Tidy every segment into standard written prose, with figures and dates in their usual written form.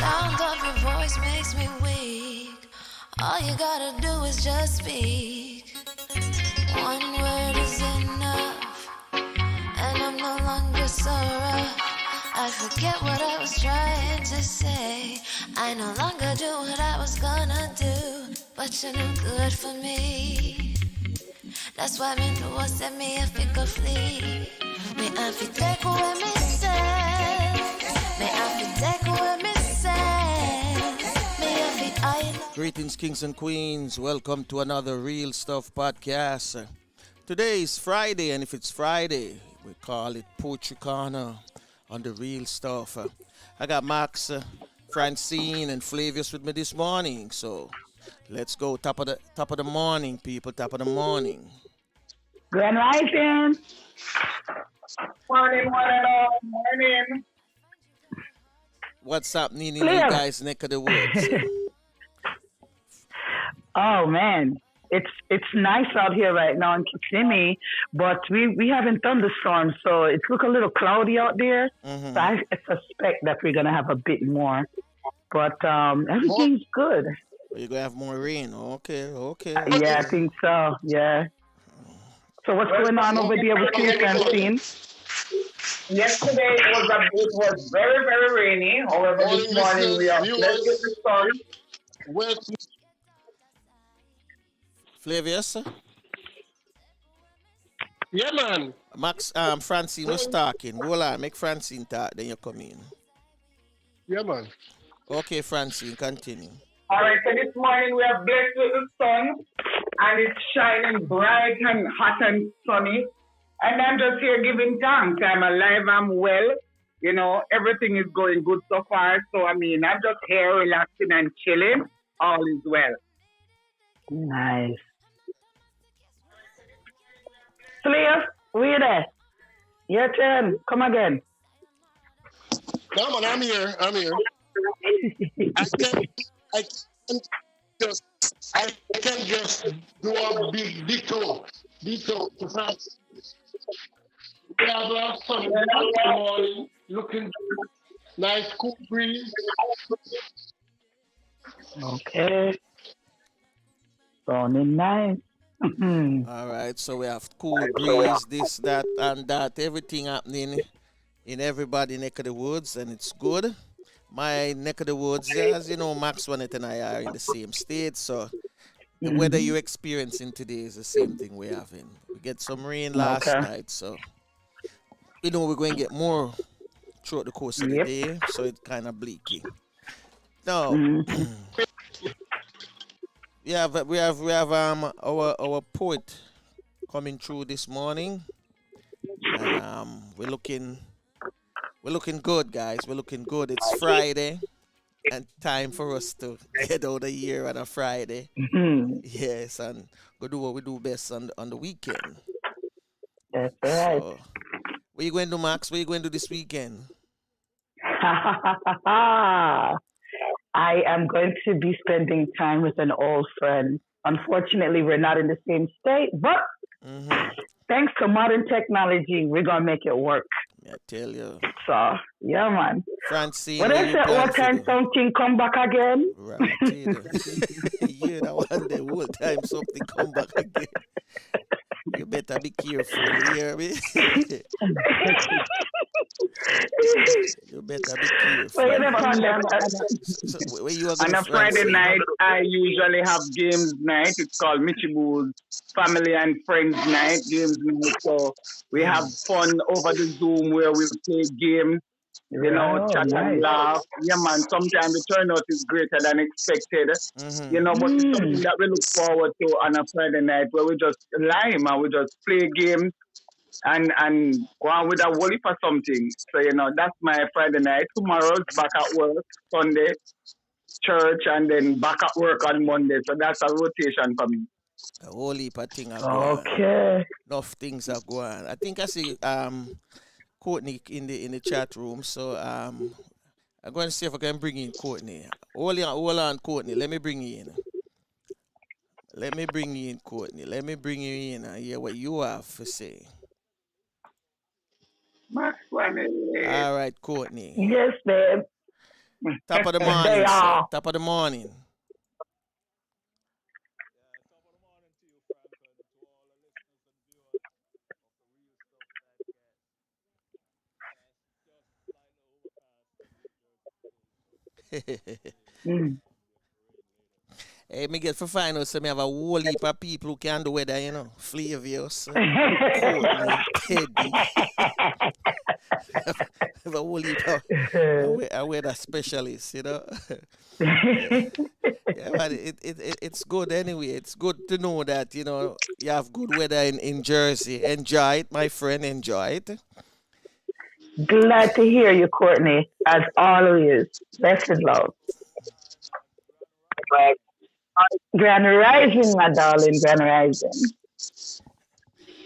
sound of your voice makes me weak. All you gotta do is just speak. One word is enough, and I'm no longer so rough. I forget what I was trying to say. I no longer do what I was gonna do, but you're no good for me. That's why me do what set me a pick a flee. Me have to take away me say. Me have to take away me say. Me have to I. Greetings, kings and queens. Welcome to another Real Stuff podcast. Today is Friday, and if it's Friday, we call it Poetry Corner on the Real Stuff. I got Max, Francine, and Flavius with me this morning. So let's go. Top of the morning, people. Top of the morning. Grand Rising. Morning, morning. What's happening in you guys' neck of the woods? Oh man, it's nice out here right now in Kissimmee, but we haven't thunderstorms, so it's look a little cloudy out there. Mm-hmm. So I suspect that we're gonna have a bit more, but everything's good. You're gonna have more rain. Okay. Yeah, I think so. Yeah. So what's going on over there with you, Francine? Yesterday it was very, very rainy. However, this morning we are blessed with the sun. Flavius? Yeah, man. Max, Francine was talking. Hold on, make Francine talk, then you come in. Yeah, man. Okay, Francine, continue. All right, so this morning we are blessed with the sun, and it's shining bright and hot and sunny. And I'm just here giving thanks. I'm alive, I'm well. You know, everything is going good so far. So, I'm just here relaxing and chilling. All is well. Nice. Flair, we there? Your turn. Come again. No, man, I'm here. I can just do a big detour to France. We have a sun in the morning, looking nice, cool breeze. Okay. Sounding nice. All right, so we have cool breeze, this, that, and that, everything happening in everybody's neck of the woods, and it's good. My neck of the woods, as you know, Max Wanet and I are in the same state, so the weather you're experiencing today is the same thing we're having. We get some rain last night, so we know we're going to get more throughout the course of the day, so it's kind of bleaky. Now, we have our poet coming through this morning, and we're looking good, guys. We're looking good. It's Friday, and time for us to get out of here on a Friday. Yes, and go do what we do best on the weekend. That's right. So, what are you going to do, Max? What are you going to do this weekend? I am going to be spending time with an old friend. Unfortunately, we're not in the same state, but thanks to modern technology, we're going to make it work. I tell you. So, yeah, man. Francine, what time something come back again? Right, yeah, that one the whole time something come back again. You better be careful, you hear me? You better be careful. On a Friday night, I usually have games night. It's called Michibu's Family and Friends Night, games night. So we have fun over the Zoom where we play games, chat and laugh. Yeah, man, sometimes the turnout is greater than expected. But it's something that we look forward to on a Friday night where we just lime and we just play games and go on with a wally for something. So, that's my Friday night. Tomorrow's back at work, Sunday, church, and then back at work on Monday. So that's a rotation for me. A whole heap of things are going. Okay. Enough things are going. I think I see Courtney in the chat room. So I'm going to see if I can bring in Courtney. Hold on, Courtney. Let me bring you in. Courtney. Let me bring you in and hear what you have to say. Max Wanet. All right, Courtney. Yes, babe. Top of the They morning, sir. are. Top of the morning. Mm. Hey, me get for final, so me have a whole heap of people who can do weather, you know. Flavius, Courtney, Teddy. Have a whole heap of a weather specialists, you know. Yeah, but it's good anyway. It's good to know that, you know, you have good weather in Jersey. Enjoy it, my friend. Enjoy it. Glad to hear you, Courtney, as always. Best of love. Grand Rising, my darling, Grand Rising.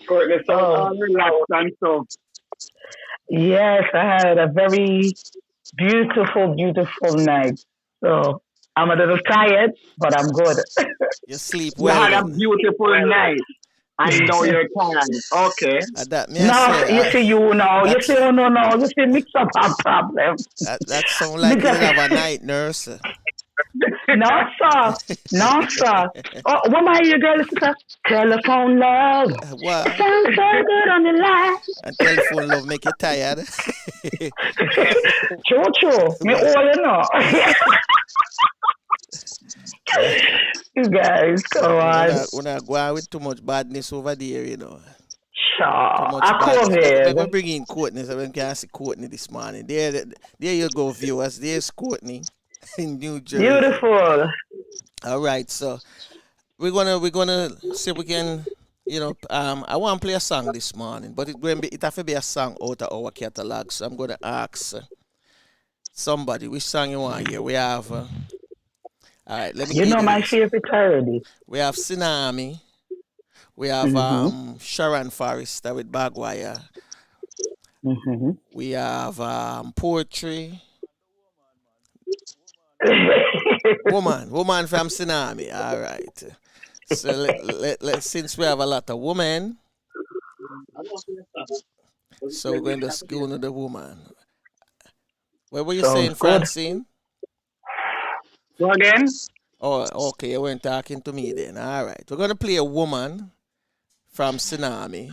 Courtney sound Oh, all relaxed and so. yes, I had a very beautiful, beautiful night. So I'm a little tired, but I'm good. You sleep You well had a then. beautiful night. I know you're tired. Okay. That me I No, say, you see, you know, you see, that's oh, no, no, you see, mix up our problem. that sound Me like you just, did have a night nurse. no, sir, no, sir. Oh, what my you girl, sister? Telephone love. Wow. Sounds so good on the line. And telephone love make you tired. True, true. Me Well, all you know. You guys, come on. we're not going with too much badness over there, you know. Sure. Too much I badness. We're COVID. bringing Courtney, so we can see Courtney this morning. There you go, viewers. There's Courtney in New Jersey. Beautiful. All right, so we're gonna see if we can, you know, I want to play a song this morning, but it have to be a song out of our catalog. So I'm gonna ask somebody which song you want to hear. We have all right, let me You give know you my this. favorite already. We have Tsunami. We have Mm-hmm. Sharon Forrester with Bagwire. Mm-hmm. We have Poetry. Woman from Tsunami. All right. So since we have a lot of women, so we're going to go into the woman. What were you saying, Sounds good. Francine? Go again? Oh, okay. You weren't talking to me then. All right. We're going to play a woman from Tsunami,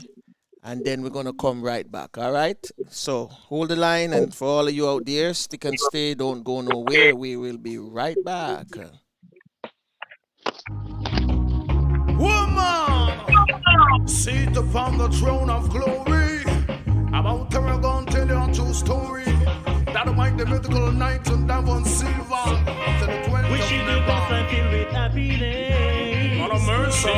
and then we're going to come right back. All right? So hold the line, and for all of you out there, stick and stay. Don't go nowhere. We will be right back. Woman, seated upon the throne of glory. About to go tell you a true story. That might the mythical night and Davon Silva. We should do best and filled with happiness. God of mercy,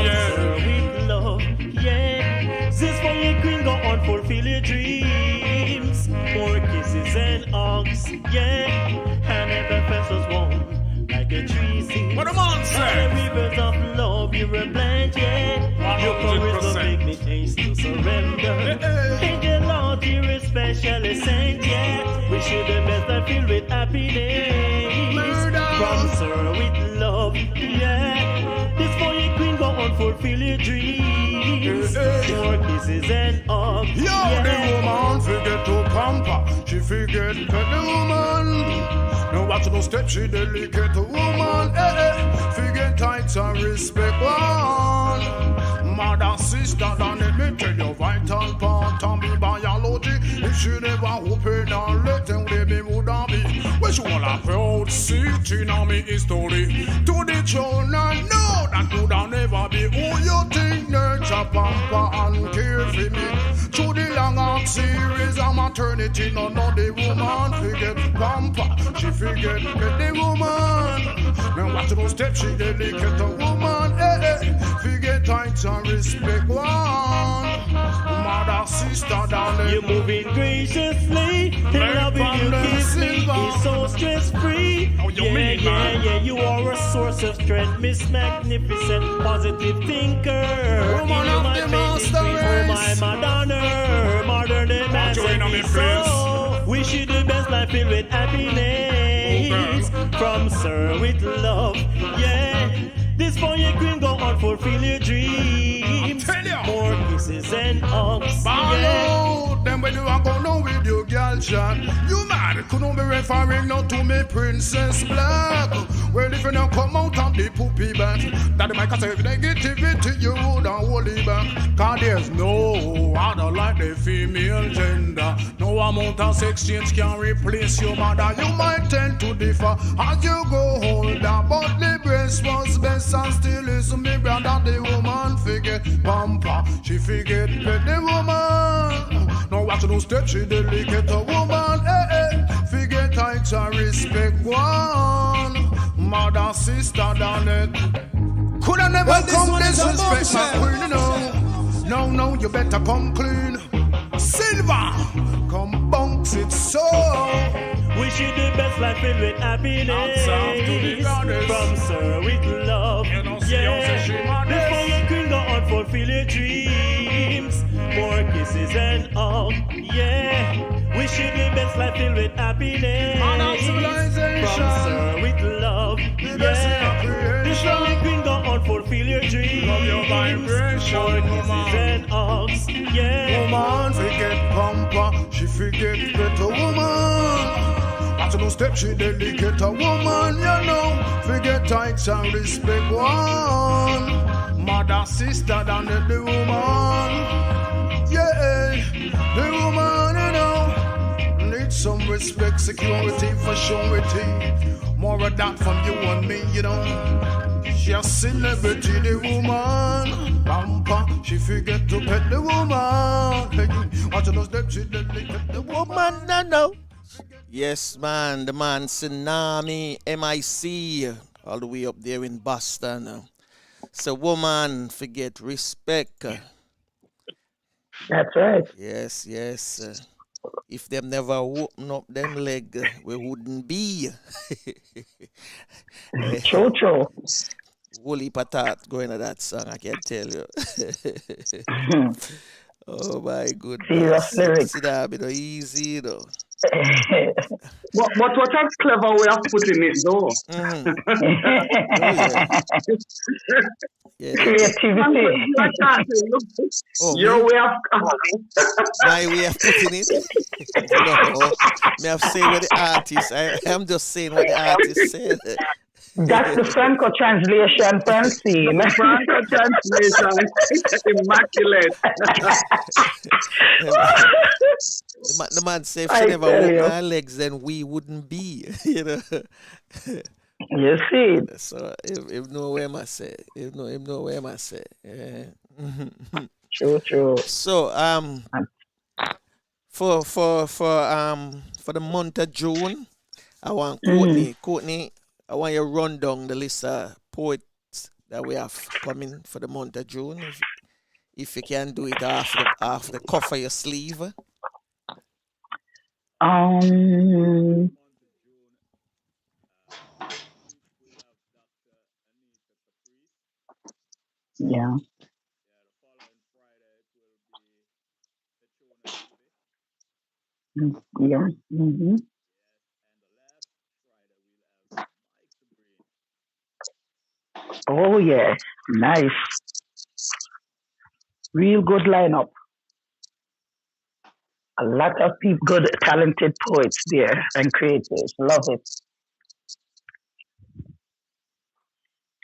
With love, yeah. This for your queen, go on, fulfill your dreams. More kisses and hugs, yeah. And every fest was warm, like a tree seed. What a man And say? the rivers of love you were plant, yeah. Your courage will 100%. make me haste to surrender. Angel Lord, you're especially saint, yeah. We should be best and filled with happiness. Murder. From sir with love, yeah. This for your queen, go on, fulfill your dreams. More kisses and hugs, Yo, yeah. the woman forget to pamper. She forget pet the woman. No watch no step, she delicate woman. Forget tights and respect one. Mother, sister, don't let me tell you vital part and be biology. If she never open and let them baby would be. When she wanna proud city now me history. To the children know that could never be who you think nurture pamper and care for me. To the long arc series of maternity, none of the woman forget pamper. She forget the woman. Now watch those steps, she delicate a woman. Forget tights and respect one. Mother, sister, darling. You're moving graciously, and loving you kiss me is so stress free. Oh, you mean, man? Yeah, you are a source of strength, Miss Magnificent, positive thinker. Woman You of might the make me master scream, oh my race. Madonna, modern day Join on me, masterpiece. So, we should do best life filled with happiness. dreams from Sir with love. Yeah, this for your queen, go on, fulfill your dreams. More kisses and hugs. Yeah. Then when you are going on with your girl chat, you mad? Couldn't be referring now to me, Princess Black. Well, if you now come out of the poopy back, that might cause if negativity, you would hold it back. Cause there's no other like the female gender. No amount of sex change can replace your mother. You might tend to differ as you go older, but the breast was best and still is me brother. The woman forget pamper, she forget pet the woman. Now watch no step, she delicate a woman. Forget height and respect one. Mother, sister, darling. Coulda never come disrespect my queen, no. No, you better come clean. Silver, come bounce it so. Wish you the best life filled with happiness. From Sir with love. Yeah, before your queen go on, fulfill your dreams. More kisses and hugs. Yeah, wish you the best life filled with happiness. From Sir with love. Yeah, before your queen go on, fulfill your dreams. More kisses and hugs. Yeah, woman forget pamper, she forget better woman. After no step, she delicate a woman, you know. Forget heights and respect one. Mother, sister, than the woman. Yeah, the woman, you know. Need some respect, security for surety. More of that from you and me, you know. She a celebrity, the woman. Pamper, she forget to pet the woman. After no step, she delicate the woman, no. Yes, man, the man Tsunami, MIC, all the way up there in Boston. So, woman, forget respect. That's right. Yes. If them never open up them leg, we wouldn't be. True. Woolly patat going to that song, I can tell you. Oh my goodness. See that bit easy though. But what a clever way of putting it though. Creativity. Your way of my way of putting it. No, me have say what the artist. I'm just saying what the artist said. That's the Franco translation, Francine. Franco translation. Immaculate. The man said if she never walk our legs, then we wouldn't be, you know. You see. So if no way I say. If no way I say. Yeah. True. So for the month of June, I want Courtney, I want you to run down the list of poets that we have coming for the month of June. If you can do it off the cuff of your sleeve. Yeah. Yeah. Mm-hmm. Oh yeah, nice. Real good lineup. A lot of people, good, talented poets there and creators. Love it.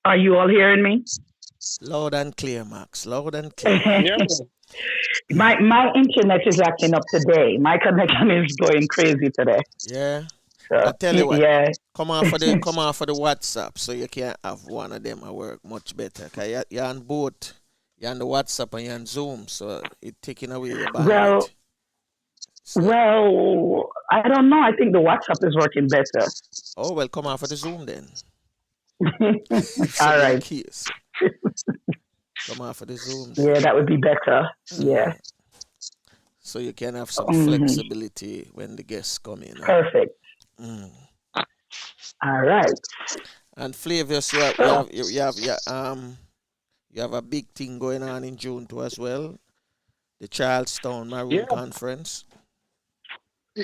Are you all hearing me? Loud and clear, Max. Loud and clear. My internet is acting up today. My connection is going crazy today. Yeah. So, I tell you what. Yeah. Come on for the WhatsApp, so you can have one of them at work much better. Cause you're on both. You're on the WhatsApp and you're on Zoom, so it's taking away your bandwidth. Well, I don't know. I think the WhatsApp is working better. Oh, well, come on for the Zoom then. All right. Come on for the Zoom then. Yeah, that would be better. Yeah. So you can have some flexibility when the guests come in. Perfect. All right. And Flavius, you have a big thing going on in June too as well. The Charlestown Maroon Conference.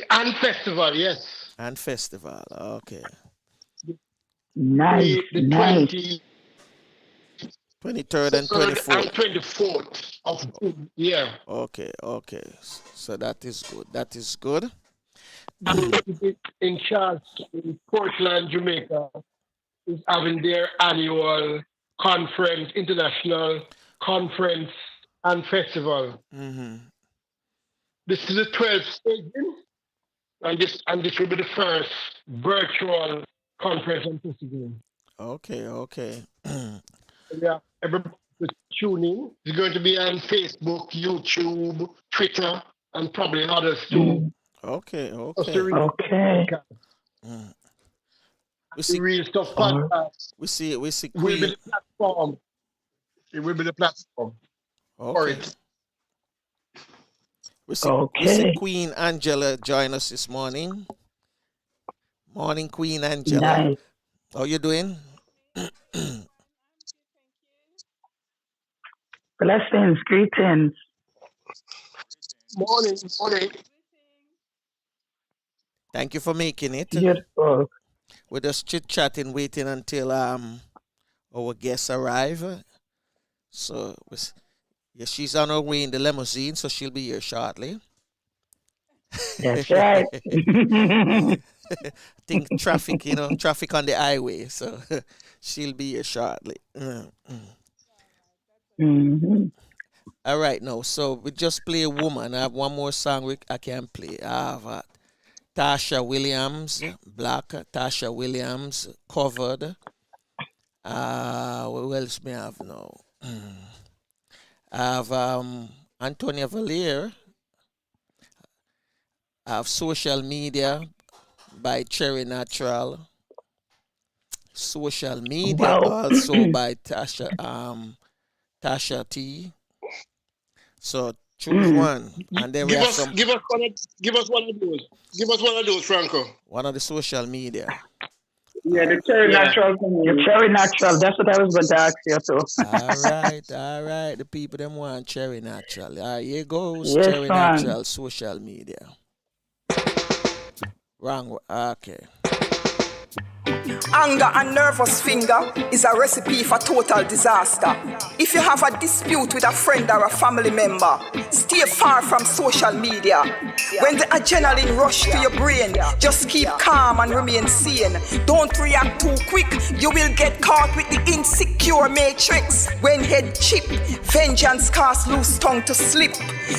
And festival, yes. And festival, okay. Nice, the nice. 23rd and 24th. And 24th of June. Yeah. Okay, okay. So that is good. That is good. In Charles, in Portland, Jamaica, is having their annual conference, international conference and festival. Mm-hmm. This is the 12th staging, and this will be the first virtual conference and festival. Okay, okay. Yeah, everybody tune in. It's going to be on Facebook, YouTube, Twitter, and probably others too. Okay, Just okay. the real Okay. Mm. We the see, real stuff podcast we see will be Queen. the platform. It will be the platform for Okay. it. We see Okay. Queen Angela join us this morning. Morning, Queen Angela. Nice. How you doing? Blessings, greetings. Morning. Thank you for making it. Beautiful. We're just chit-chatting, waiting until our guests arrive. So, yeah, she's on her way in the limousine, so she'll be here shortly. That's right. I think traffic, traffic on the highway, so she'll be here shortly. Mm-hmm. All right, now, so we just play a woman. I have one more song I can play. I have Tasha Williams, Black, Tasha Williams, Covered. What else may I have now? I have Antonia Valier. I have Social Media by Cherry Natural. Social Media Wow. also by Tasha T. So choose one, and then we Give have us one of those. Give us one of those, Franco. one of the social media. Yeah, the cherry natural. You're very natural. That's what I was going to ask you too. All right. The people them want Cherry Natural. Here goes Yes, Cherry man. Natural social media. Wrong. Okay. Anger and nervous finger is a recipe for total disaster. If you have a dispute with a friend or a family member, stay far from social media. When the adrenaline rush to your brain, just keep calm and remain sane. Don't react too quick, you will get caught with the insecure matrix. When head chip, vengeance cast loose tongue to slip.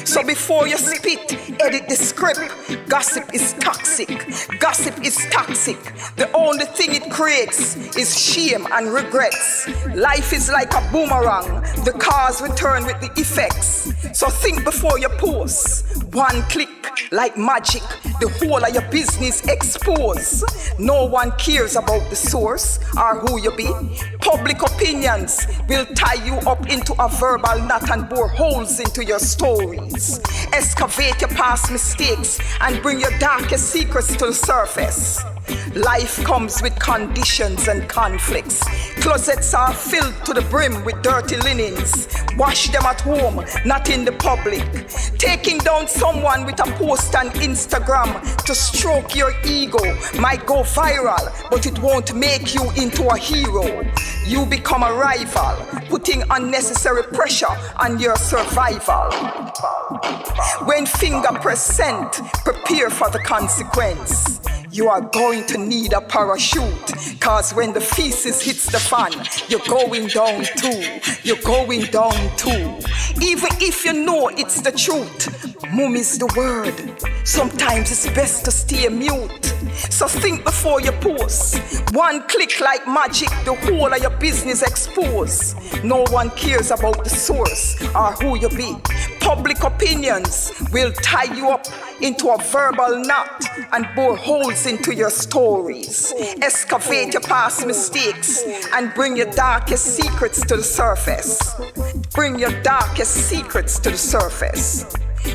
So before you spit, edit the script. Gossip is toxic. Gossip is toxic. The only thing it creates is shame and regrets. Life is like a boomerang. The cause return with the effects. So think before you post. One click, like magic, the whole of your business expose. No one cares about the source or who you be. Public opinions will tie you up into a verbal knot and bore holes into your stories. Excavate your past mistakes and bring your darkest secrets to the surface. Life comes with conditions and conflicts. Closets are filled to the brim with dirty linens. Wash them at home, not in the public. Taking down someone with a post on Instagram to stroke your ego might go viral, but it won't make you into a hero. You become a rival, putting unnecessary pressure on your survival. When finger press send, prepare for the consequence. You are going to need a parachute, cause when the feces hits the fan, you're going down too. You're going down too. Even if you know it's the truth, mum is the word. Sometimes it's best to stay mute. So think before you post. One click like magic, the whole of your business exposed. No one cares about the source or who you be. Public opinions will tie you up into a verbal knot and bore holes into your stories. Excavate your past mistakes and bring your darkest secrets to the surface. Bring your darkest secrets to the surface.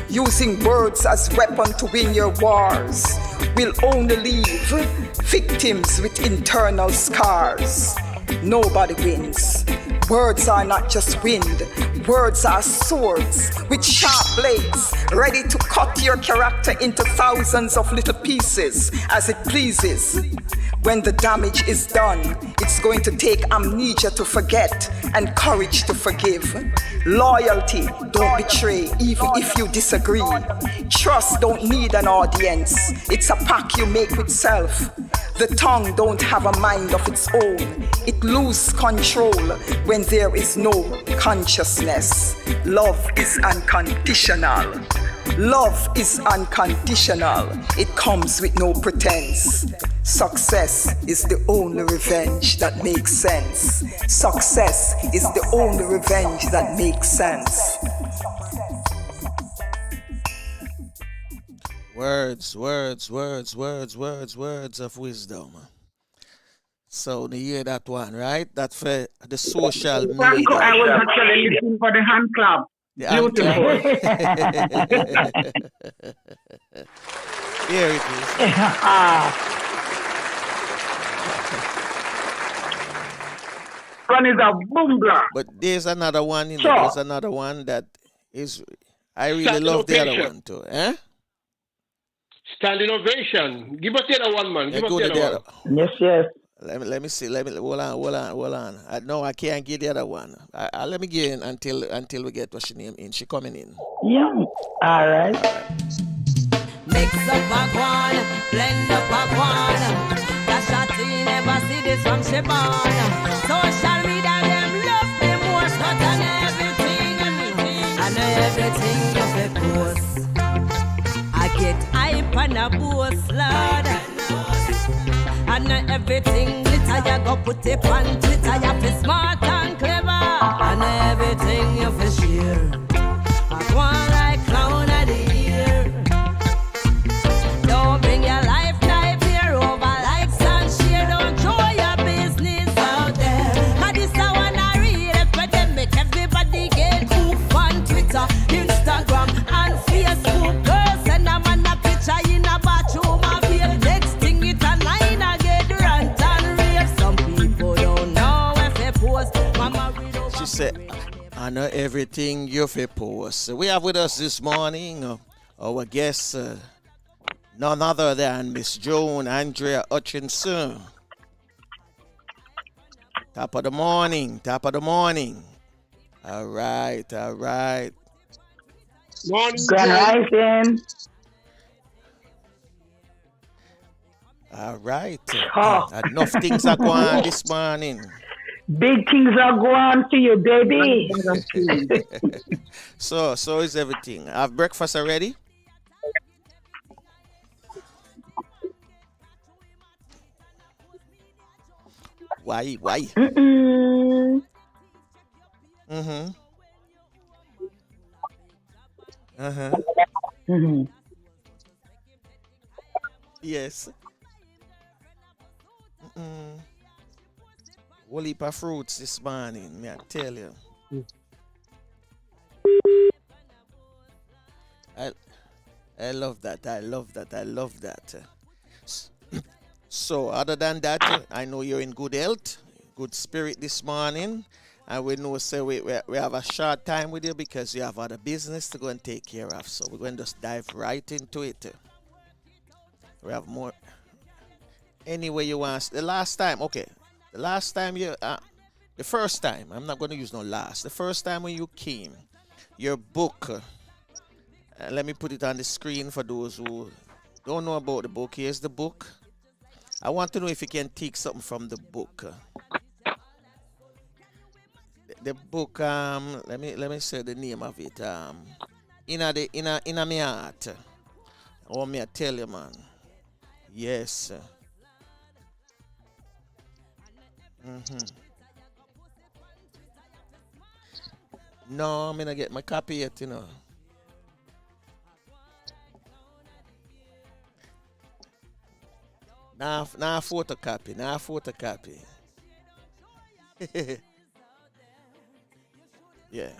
Using words as weapon to win your wars will only leave victims with internal scars. Nobody wins. Words are not just wind. Words are swords with sharp blades, ready to cut your character into thousands of little pieces as it pleases. When the damage is done, it's going to take amnesia to forget and courage to forgive. Loyalty, don't betray, even if you disagree. Trust don't need an audience, it's a pact you make with self. The tongue don't have a mind of its own. It loses control when there is no consciousness. Love is unconditional. Love is unconditional. It comes with no pretense. Success is the only revenge that makes sense. Success is the only revenge that makes sense. Words of wisdom. So you hear that one, right? That for the social media. I was actually looking for the hand clap. The hand clap. Here it is. One is a boom block. But there's another one, you know, there's another one that is, I really love the other one too. Eh? Standing ovation. Give us the other one, man. Give us the other one. Yes, yes. Let me see. Hold on. No, I can't get the other one. Let me get in until we get what's her name in. She coming in. Yeah. All right. Mix up a guan, blend up a guan. That shotty never see this from Shebon. Social media them love them most, but on everything you fi post. I get hype and a boast, Lord. And everything glitter you go put it on Twitter. You fi smart and clever. And everything you fi share. I go on like clown of the year. Don't bring your life here over likes and share. Don't show your business out there. Cause this I wanna read epidemic. Everybody get hooked on Twitter, Instagram and Facebook. Girls send a man a picture in a bathroom. I feel next thing it a line I get rant and rave. Some people don't know if they post. Mama read over. She said, I know everything you fi post. We have with us this morning our guest, none other than Miss Joan Andrea Hutchinson. Top of the morning. All right. Morning, Grand Rising. All right. Oh. Enough things are going on this morning. Big things are going on for you, baby. So is everything. Have breakfast already? Why? Mm-mm. Mm-hmm. Mm-hmm. Yes. Whole heap of fruits this morning, me I tell you. I love that. So other than that, I know you're in good health, good spirit this morning. And we know we have a short time with you because you have other business to go and take care of. So we're going to just dive right into it. We have more. Anyway you want. The last time you, the first time, I'm not going to use no last. The first time when you came, your book, let me put it on the screen for those who don't know about the book. Here's the book. I want to know if you can take something from the book. The book, let me say the name of it. Inna me heart. Oh, me I tell you, man. Yes. No, I'm gonna get my copy yet, you know. Now photocopy. Yeah.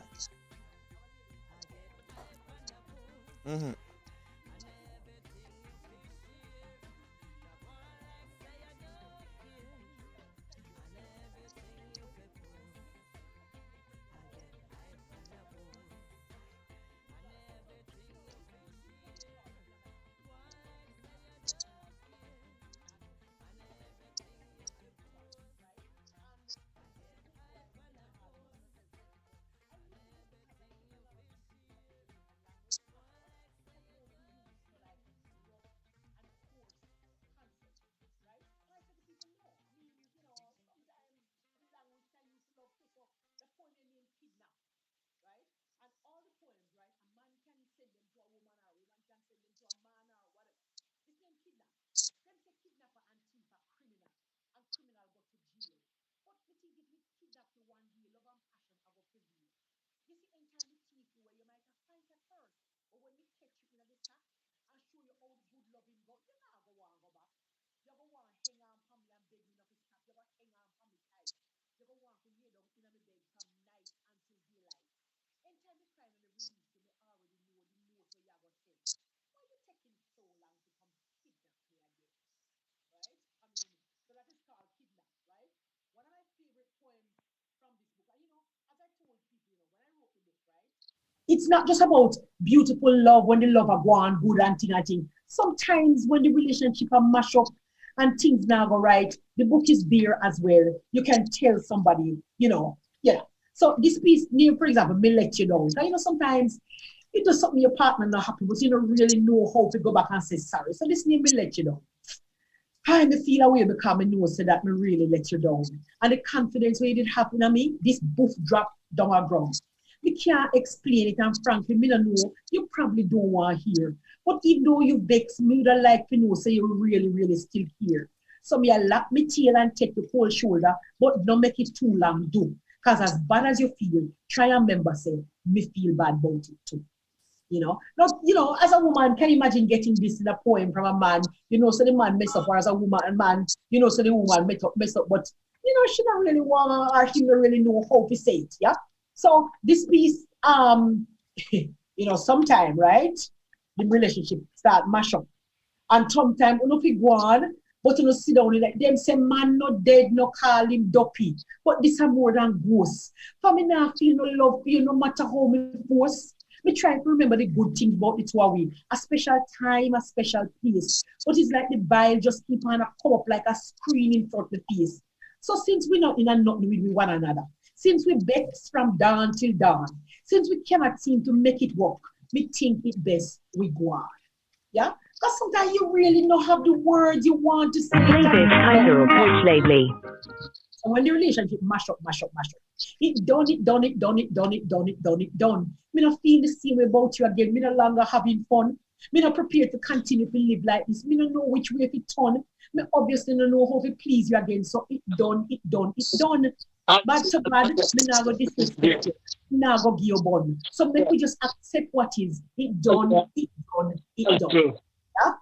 loving go. You not go want go back. You go want hang on for me and beg me not to stop. You go hang on for me tight. You go want to lay down in my bed from night until daylight. Anytime you try to release you, me already know the note where you go say. Why you taking so long to come kidnap me again? Right? I mean, so that is called kidnap, right? One of my favorite poems from this book, and as I told people, when I wrote the book, right? It's not just about beautiful love when the love are going good and thing and thing. Sometimes when the relationship are mash up and things now go right, the book is there as well. You can tell somebody, yeah. So this piece, for example, may let you know. Now, sometimes you do something your partner not happy, but you don't really know how to go back and say sorry. So this name will let you know. I feel away because I know so that me really let you down. And the confidence where it did happen to me, this boof drop down our ground. We can't explain it, and frankly, me don't know. You probably don't want to hear. But even though you vex me, you don't like to know, so you're really, really still here. So me I lap me tail and take the whole shoulder, but don't make it too long, do. Because as bad as you feel, try and remember, say, me feel bad about it too. Not, as a woman, can you imagine getting this in a poem from a man, so the man mess up, or as a woman, and man, so the woman mess up, but, she don't really want, or he don't really know how to say it, yeah? So this piece, sometime, right, the relationship start mash up. And sometimes, you go on, but you sit down, like them say, man not dead, no call him dopey. But this is more than ghosts. For me now, feel no love for you, no matter how me force. Me try to remember the good things about the two of we. A special time, a special place. But it's like the bile just keep on come up like a screen in front of the face. So since we're not in a nothing with one another, since we vex from dawn till dawn, since we cannot seem to make it work, we think it best we go on. Yeah? Because sometimes you really don't have the words you want to say. Play this title report lately. So when the relationship mash up. It done. Me not feel the same way about you again. Me no longer having fun. Me not prepared to continue to live like this. Me no know which way to turn. Me obviously don't know how to please you again. So it done. Bad to bad, me now go disrespect you. Me now go give you bun. So make we just accept what is. It done. Yeah?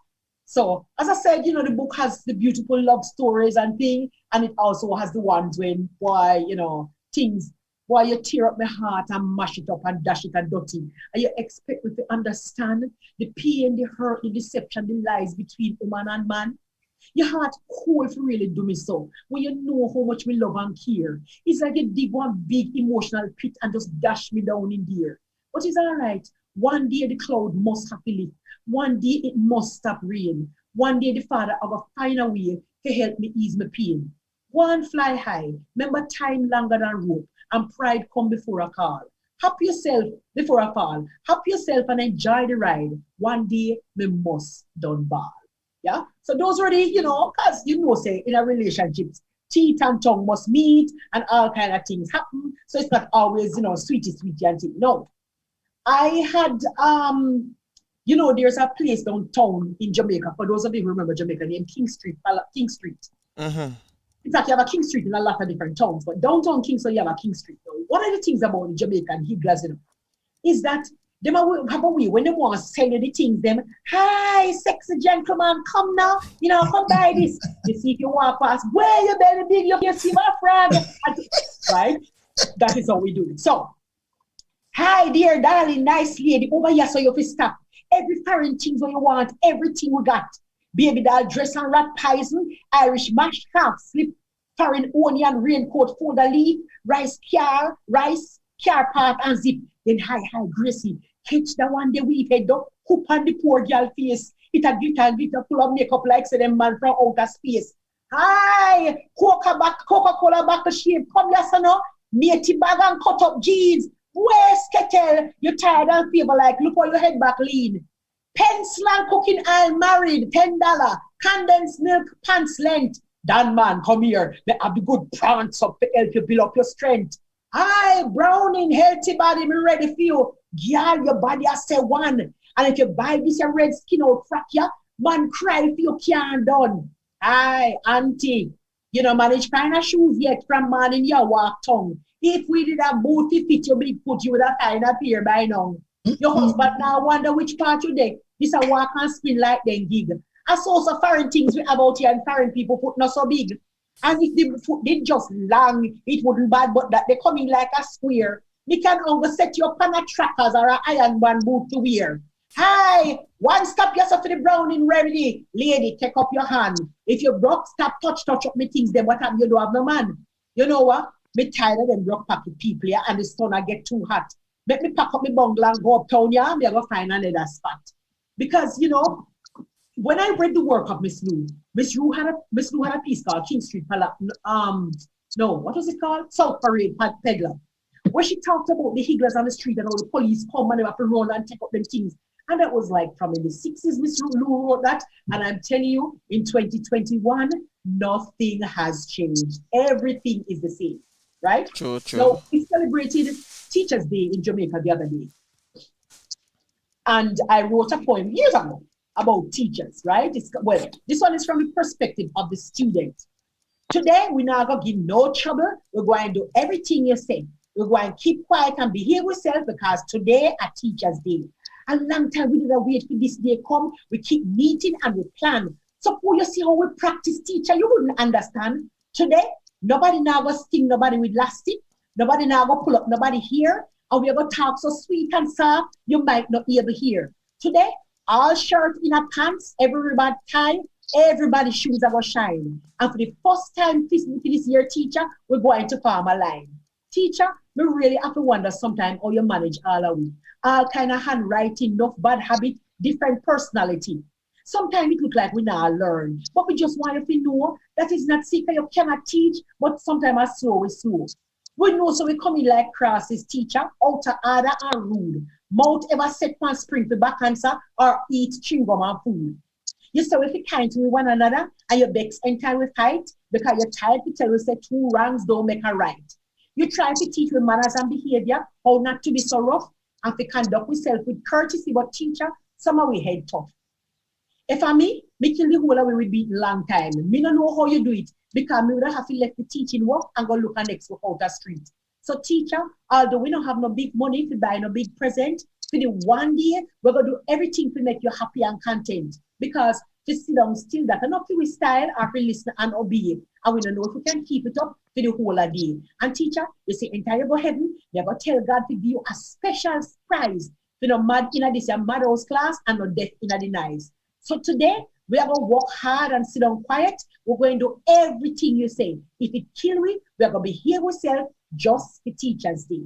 So, as I said, the book has the beautiful love stories and things, and it also has the ones when, why you tear up my heart and mash it up and dash it and dirty. And you expect me to understand the pain, the hurt, the deception, the lies between woman and man. Your heart cold for really do me so. When you know how much we love and care. It's like you dig one big emotional pit and just dash me down in there. But it's all right. One day the cloud must have to lift. One day it must stop rain. One day the Father will find a way to help me ease my pain. One fly high. Remember time longer than rope. And pride come before a call. Help yourself before a fall. Help yourself and enjoy the ride. One day we must done ball. Yeah? So those are the, because say in a relationship, teeth and tongue must meet and all kind of things happen. So it's not always, sweetie and thing. No. I had, there's a place downtown in Jamaica, for those of you who remember Jamaica, named King Street. Mm-hmm. In fact, you have a King Street in a lot of different towns, but downtown Kingston, you have a King Street. Now, one of the things about the Jamaican higglers, is that they have a way, when they want to sell you the things, hi, sexy gentleman, come now, come buy this. You see if you walk past, where you belly big, you see my frog. Right? That is how we do it. So, hi, dear darling, nice lady, over here, so you have to stop. Every foreign things what you want, everything we got. Baby doll dress and rat poison, Irish mash calf slip, foreign onion, raincoat, folder leaf, rice, car part and zip. Then hi, Gracie, catch the one day we head up, hoop on the poor girl face. It a glitter, full of makeup like say them man from outer space. Hi, Coca-Cola back to shape, come listen now, matey bag and cut up jeans. Where's kettle? You tired and fever like, look how your head back lean. Pencil and cooking oil married, $10. Condensed milk, pants length. Dan man, come here. They have the good prance up to help you build up your strength. Hi, browning, healthy body, me ready for you. Girl, your body I say one. And if you buy this your red skin out frack ya, man cry if you can't done. Hi, auntie. You know, manage kind of shoes yet from man in your walk tongue. If we did a boot to fit your big foot, you would have kind of here by now. Your husband now wonder which part you take. This a walk and spin like them gig. I saw some foreign things we have out here and foreign people foot not so big. And if the foot did just long, it wouldn't bad, but that they come in like a square. We can set you up on a trackers or an iron band boot to wear. Hi, one stop yourself for the browning remedy. Lady, take up your hand. If you broke, stop, touch up me things, then what happen? You don't have no man. You know what? Me tired of them broke pocket people here and the sun I get too hot. Let me pack up my bungalow and go uptown here and me go find another spot. Because, you know, when I read the work of Miss Lou had a piece called King Street what was it called? South Parade Peddler. Where she talked about the higglers on the street and all the police come and they have to run and take up them things. And that was like from in the 60s, Miss Lou wrote that. And I'm telling you, in 2021, nothing has changed. Everything is the same, right? True. So we celebrated Teachers' Day in Jamaica the other day. And I wrote a poem years ago about teachers, right? This one is from the perspective of the student. Today, we're not going to give no trouble. We're going to do everything you say. We're going to keep quiet and behave ourselves because today a Teachers' Day. A long time we didn't wait for this day come. We keep meeting and we plan. So for you see how we practice teacher, you wouldn't understand. Today, nobody now go sting nobody with elastic. Nobody now go pull up nobody here. And we're going to talk so sweet and soft, you might not able hear. Today, all shirt in a pants, everybody tie, everybody's shoes are going to shine. And for the first time this year, teacher, we're going to form a line. Teacher, we really have to wonder sometimes how you manage all of it. All kind of handwriting, enough bad habit, different personality. Sometimes it look like we not learn, but we just want you to know that it's not sick you cannot teach, but sometimes slow is slow. We know so we come in like crosses, teacher, out of order and rude. Mouth ever set one spring for back answer or eat chewing gum and food. You say if you kind to one another and your becks enter with height because you're tired to tell us that two wrongs don't make a right. You try to teach with manners and behavior, how not to be so rough, and to conduct yourself with courtesy, but teacher, some of we head tough. If I me kill the whole away with beating long time. Me don't know how you do it, because me would have to let the teaching work and go look at next work out the street. So teacher, although we don't have no big money to buy no big present, for the one day, we're going to do everything to make you happy and content. Because to sit down still that, and not to we style or to listen and obey. And we don't know if we can keep it up for the whole day. And teacher, you say, entire go heaven, you're going to tell God to give you a special prize. You know, mad in this mad house class and no death in the nice. So today, we are going to work hard and sit down quiet. We're going to do everything you say. If it kill we are going to behave ourselves just for Teachers' Day.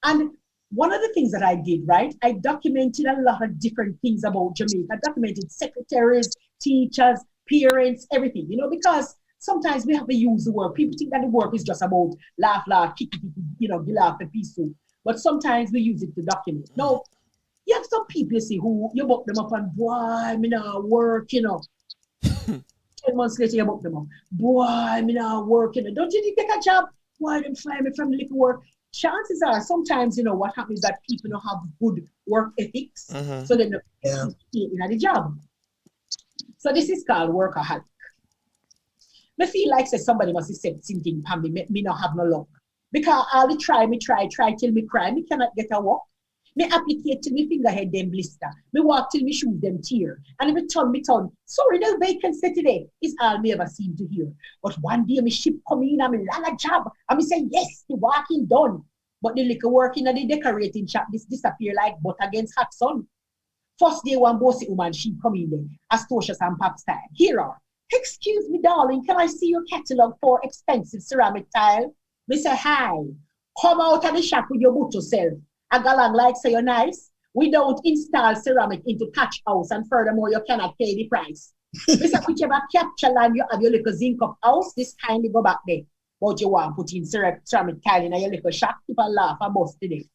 And one of the things that I did, right, I documented a lot of different things about Jamaica. I documented secretaries, teachers, parents, everything, you know, because sometimes we have to use the word. People think that the work is just about laugh, kick, you know, laugh, the peaceful. But sometimes we use it to document. No, you have some people, you see, who you book them up and, boy, me not work, you know. 10 months later, you book them up. Boy, me not work, you know. Don't you think take a job? Why them fly me from the little work? Chances are sometimes, you know, what happens is that people don't have good work ethics. So they don't stay in the job. So this is called workaholic. I feel like say somebody must have said something for me not have no luck. Because all the try till me cry, me cannot get a walk. Me applicate till me finger head them blister. Me walk till me shoes them tear. And me turn, sorry, no vacancy today is all me ever seem to hear. But one day me ship come in and me land a job. And me say, yes, the walking done. But the liquor working at the decorating shop disappear like butter against hot sun. First day one bossy woman, she come in there, atrocious and pop style. Here are. Excuse me, darling, can I see your catalog for expensive ceramic tile? Me say, hi. Come out of the shop with your boot yourself. I go along like say you're nice. We don't install ceramic into thatch house, and furthermore, you cannot pay the price. Me say, whichever capture land you have your little zinc up house, this kindly go back there. But you want to put in ceramic tile in your little shop, people laugh and bust today.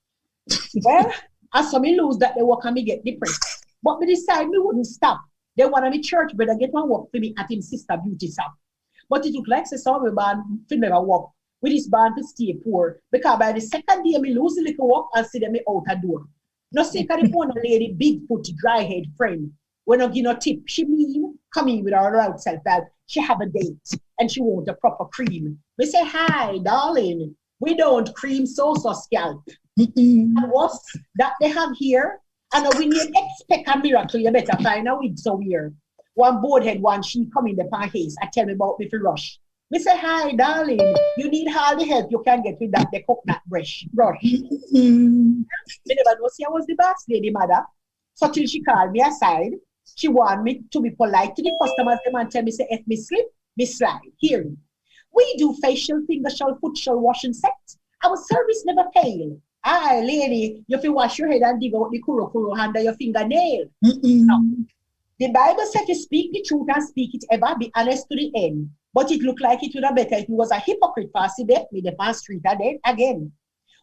Well, as some me lose that they work and me get depressed. But me decide me wouldn't stop. They want to be church, but I get one work for me at him sister beauty shop. But it look like say some man for never work with this band to stay poor. Because by the second day me lose the little work and see them me out a door. No say the phone lady, big foot, dry head friend. When I give no tip, she mean come in with her outside that she have a date and she want a proper cream. We say, hi, darling. We don't cream so scalp. And what's that they have here? And when you expect a miracle, you better find a wig somewhere. One board head, one she come in the pan haze. I tell me about me for rush. Me say, hi, darling. You need all the help you can get with that the coconut brush. Me never know see I was the boss lady mother. So till she called me aside, she want me to be polite to the customers them and tell me say if me slip, me slide. Here. We do facial, finger shell, foot shell, wash and set. Our service never fail. Aye, lady, you feel wash your head and dig out the kuro under your fingernail. No. The Bible said to speak the truth and speak it ever, be honest to the end. But it looked like it would have better if he was a hypocrite for death me the past street again.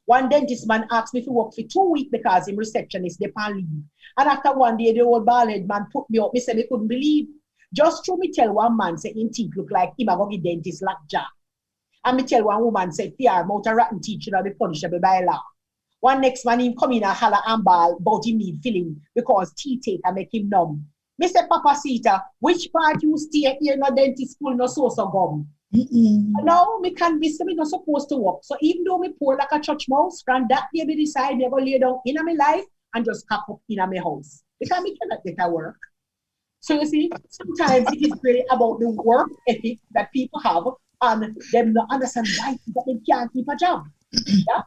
One dentist man asked me to work for 2 weeks because him receptionist they can't leave. And after one day, the old bald-head man put me up. Me said me couldn't believe. Just through me tell one man say in teeth look like him a go get dentist lockjaw. And me tell one woman say fear mouth a rotten teeth should be punishable by law. One next man him come in and holler and ball about him need filling because teeth take and make him numb. Me say Papa Sita, which part you stay here no dentist school no so gum? Now me can be say me not supposed to work. So even though me poor like a church mouse, from that day me decide me go lay down in my life and just cock up in my house. Because me cannot get a work. So you see, sometimes it is really about the work ethic that people have and them not understand why that they can't keep a job. Yeah?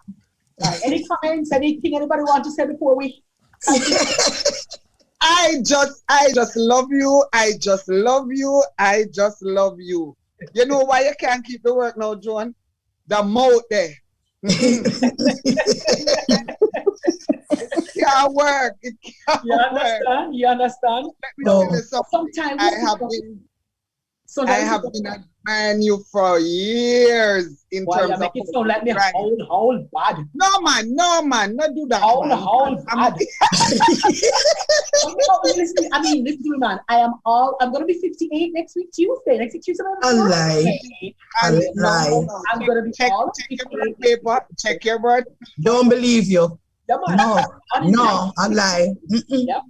Right. Any comments, anything anybody want to say before we I just love you. I just love you. I just love you. You know why you can't keep the work now, Joan? The mouth there. It can't work. It can't work. You understand? Let me tell you something. Sometimes I have been admiring you for years in terms of. Make it sound like me whole bad. No man, not do that. Whole bad. Listen to me, man. I'm gonna be 58 next week Tuesday. Next week Tuesday. I'm gonna be check your paper. Check your birth. Don't believe you. Yeah, No, I'm lying. Yep.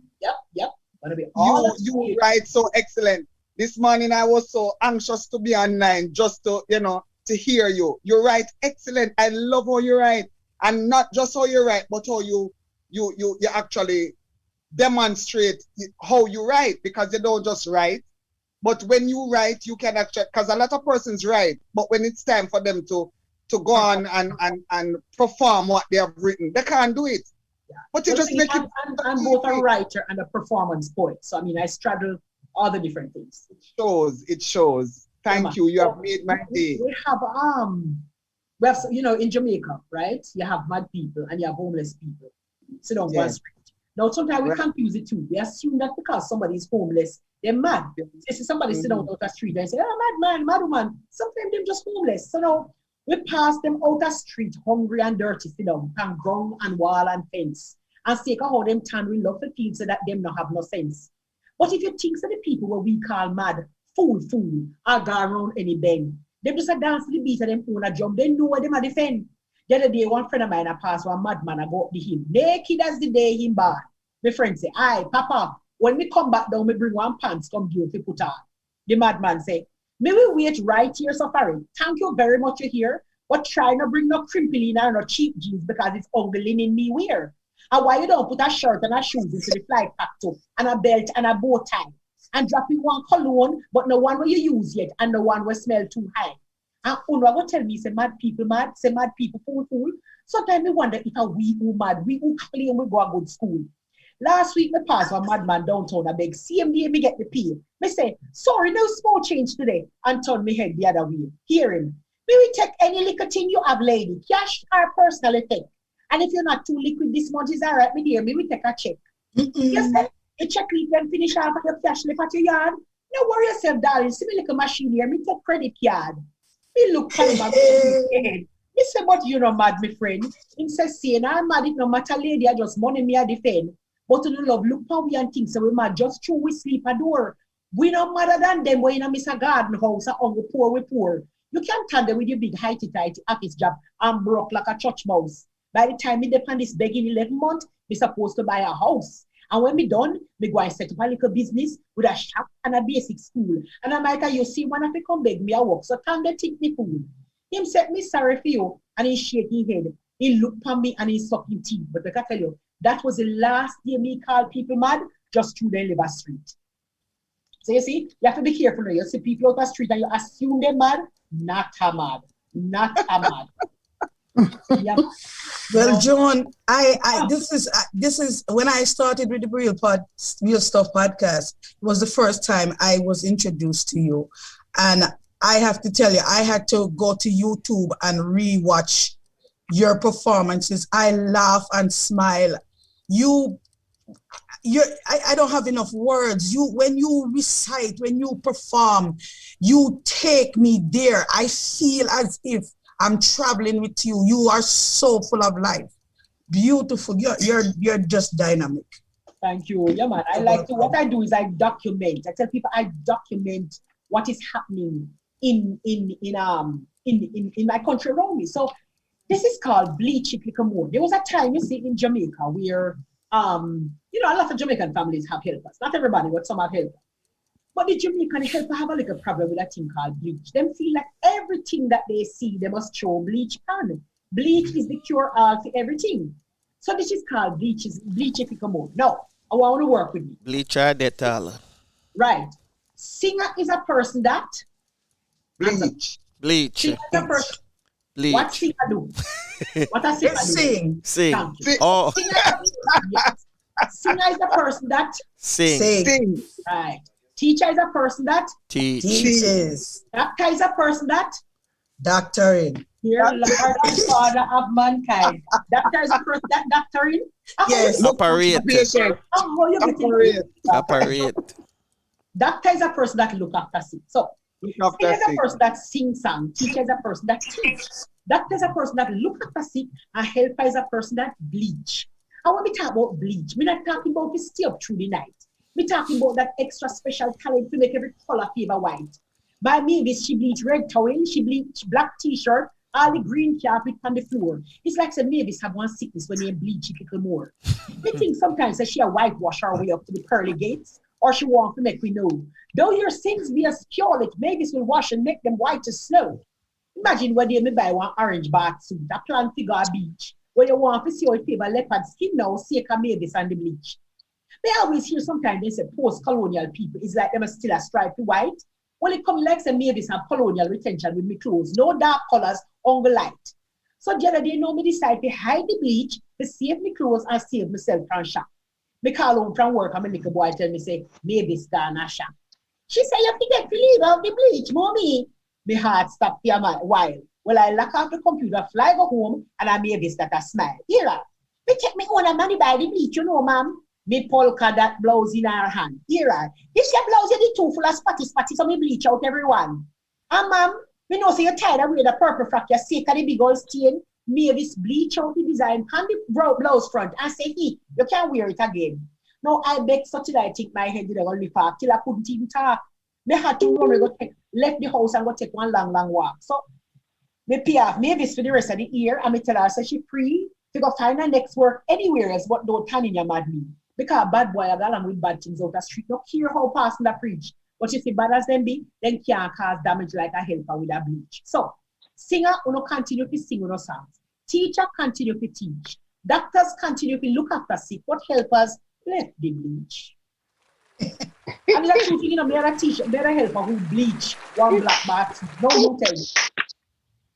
Gonna be all you write so excellent. This morning I was so anxious to be online just to, to hear you. You write excellent. I love how you write. And not just how you write, but how you actually demonstrate how you write, because you don't just write. But when you write, you can actually, because a lot of persons write, but when it's time for them to go on and perform what they have written, they can't do it. Yeah. But you just make it. I'm both a writer and a performance poet. So, I straddle all the different things. It shows. Thank you. You have made my day. We have, in Jamaica, right? You have mad people and you have homeless people. Sit on one street. Now, sometimes we confuse it too. We assume that because somebody is homeless, they're mad. They see somebody sit out the street and say, oh, mad man, mad woman. Sometimes they're just homeless. So now, we pass them out the street, hungry and dirty, sit down, and ground and wall and fence. And say how them tan we love the field so that them not have no sense. But if you think so the people what we call mad, fool, or go around any bend, they just a dance to the beat of them own a jump, they know where them a defend. The other day, one friend of mine, I passed one madman, I go up the hill. Naked as the day him bad. My friend say, aye, Papa, when we come back down, we bring one pants, come give you put on. The madman say, may we wait right here, Safari. Thank you very much you're here, but try not bring no crimpy in or no cheap jeans because it's ugly linen me wear. And why you don't put a shirt and a shoes into the fly packed up and a belt and a bow tie and drop in one cologne, but no one where you use yet and no one will smell too high. And Unwa go tell me, say mad people mad, say mad people fool. Sometimes we wonder if we who mad, we who claim we go a good school. Last week, me passed one madman downtown, I beg, CMD, me get the pay. Me say, sorry, no small change today, and turn me head the other way. Hear him. May we take any liquor thing you have, lady, cash or personal take. And if you're not too liquid this month, is all right, me dear, me we take a check. Yes, sir. You check leave and finish off your cash left at your yard. No worry yourself, darling. See me like a machine here, me take credit card. Me look kind of head. Me say, but you know mad, my friend. Him say, saying, I'm mad if no matter lady, I just money me a defend. But to the love, look how we and things, so we mad just through we sleep a door. We no madder than them, when you miss a garden house, and we poor. You can't tell them with your big tighty office job and broke like a church mouse. By the time me depend this begging 11 months, we supposed to buy a house. And when me done, me go and set up a little business with a shop and a basic school. And I might you see one of you come beg me a work, so can they take me food? Him said me sorry for you, and he shaking head. He looked at me and he sucking teeth. But I can tell you, that was the last day me called people mad just through the liver street. So you see, you have to be careful. You see people out the street and you assume they're mad. Not a mad. Not a mad. Yeah. Well, Joan, this is when I started with the Real Stuff podcast. It was the first time I was introduced to you, and I have to tell you, I had to go to YouTube and rewatch your performances. I laugh and smile. I don't have enough words. When you recite, when you perform, you take me there. I feel as if I'm traveling with you. You are so full of life. Beautiful. You're just dynamic. Thank you. Yeah, man. What I do is I document. I tell people I document what is happening in my country around me. So this is called bleach it like more. There was a time, you see, in Jamaica where a lot of Jamaican families have helpers. Not everybody, but some have helpers. But the Jamaican helper have a little problem with a thing called bleach. Them feel like everything that they see, they must throw bleach on. Bleach is the cure-all for everything. So this is called bleach if you come on. No, I want to work with you. Bleach or Dettol. Right. Singer is a person that Bleach. Singer is a person. Bleach. What singer do? What a singer do? Sing. Thank you. Oh. Yes. Singer is a person that sing. Right. Teacher is a person that teaches. Doctor is a person that doctoring. Here, Lord and Father of mankind. Doctor is a person that doctoring. Yes. Operate. Operate. Doctor is a person that look after sick. So, singer is a person that sing song. Teacher is a person that teach. Doctor is a person that look after sick. And helper is a person that bleach. I want to talk about bleach. We're not talking about to stay up through the night. We're talking about that extra special talent to make every color favor white. By Mavis, she bleach red towel, she bleach black t-shirt, all the green carpet on the floor. It's like say Mavis have one sickness when they bleach it a little more. They think sometimes that she a whitewash her way up to the pearly gates, or she want to make we know. Though your sins be as pure, Mavis will wash and make them white as snow. Imagine when they may buy one orange bath suit, a plan figure beach, where you want to see how it favor leopard skin now, see a Mavis and the bleach. They always hear sometimes they say post-colonial people, it's like them still a striped white. Well, it come like some Mavis and colonial retention with me clothes, no dark colors, on the light. So the other day, now me decide to hide the bleach, to save me clothes and save myself from shop. Me call home from work and my little boy tell me, say, Mavis gone a shop. She say, you forget to leave out the bleach, mommy. My heart stopped here a while. Well, I lock off the computer, fly go home, and I Mavis that I smile. Here, me take me own money by the bleach, you know, ma'am. Me polka that blouse in her hand. Here, this your blouse is too full of spotty, so me bleach out everyone. And ma'am, me know say you're tired of wearing the purple frock, you sick of the big old stain. Mavis bleach out the design on the blouse front and say, hey, you can't wear it again. No, I beg such that I think my head did only far till I couldn't even talk. Me had to run, left the house and go take one long walk. So, me pay off Mavis for the rest of the year and me tell her, say she free to go find her next work anywhere else but don't turn in your mad me. Because bad boy, I got along with bad things out the street. No care how passing the preach. But if the bad as them be, then can't cause damage like a helper with a bleach. So, singer, you continue to sing your songs. Teacher, continue to teach. Doctors, continue to look after sick. But helpers, left the bleach. I mean, that's shooting, me a teacher, me a helper who bleach one black bar. No, you tell me.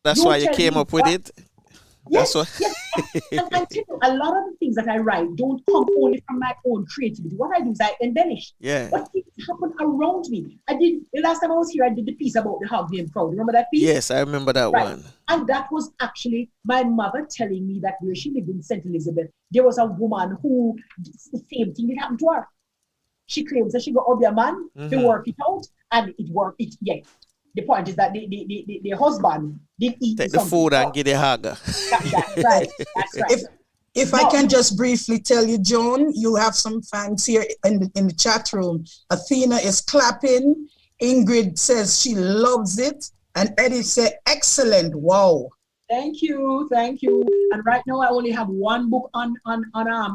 That's why you came up with it? Yes, yes. And I tell you, a lot of the things that I write don't come only from my own creativity. What I do is I embellish. Yeah. But things happen around me. The last time I was here, I did the piece about the hog being proud. Remember that piece? Yes, I remember that one. And that was actually my mother telling me that where she lived in St. Elizabeth, there was a woman who, the same thing did happen to her. She claims that she got up a man to work it out, and it worked. The point is that the husband did eat take the food and get the hug. That's right. That's right. If I can just briefly tell you, Joan, you have some fans here in the chat room. Athena is clapping. Ingrid says she loves it. And Eddie said, excellent. Wow. Thank you. And right now I only have one book on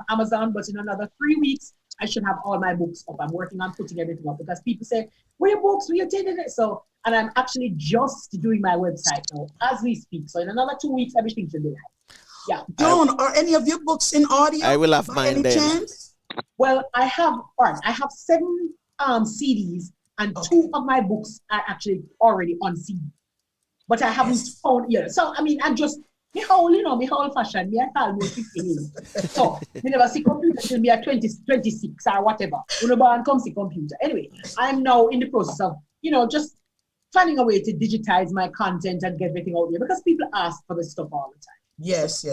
Amazon, but in another 3 weeks, I should have all my books up. I'm working on putting everything up because people say, where your books? Where you taking it? So, and I'm actually just doing my website now as we speak. So in another 2 weeks, everything should be live. Yeah. Joan, are any of your books in audio? I will have mine then. Chance? Well, I have 7 CDs And 2 of my books are actually already on CD. But I haven't found yet. So, I mean, I'm just, me whole fashion, me I call me 15. So, me never see computer till me at 26 or whatever. When I come see computer. Anyway, I'm now in the process of, just finding a way to digitize my content and get everything out there because people ask for this stuff all the time. Yes.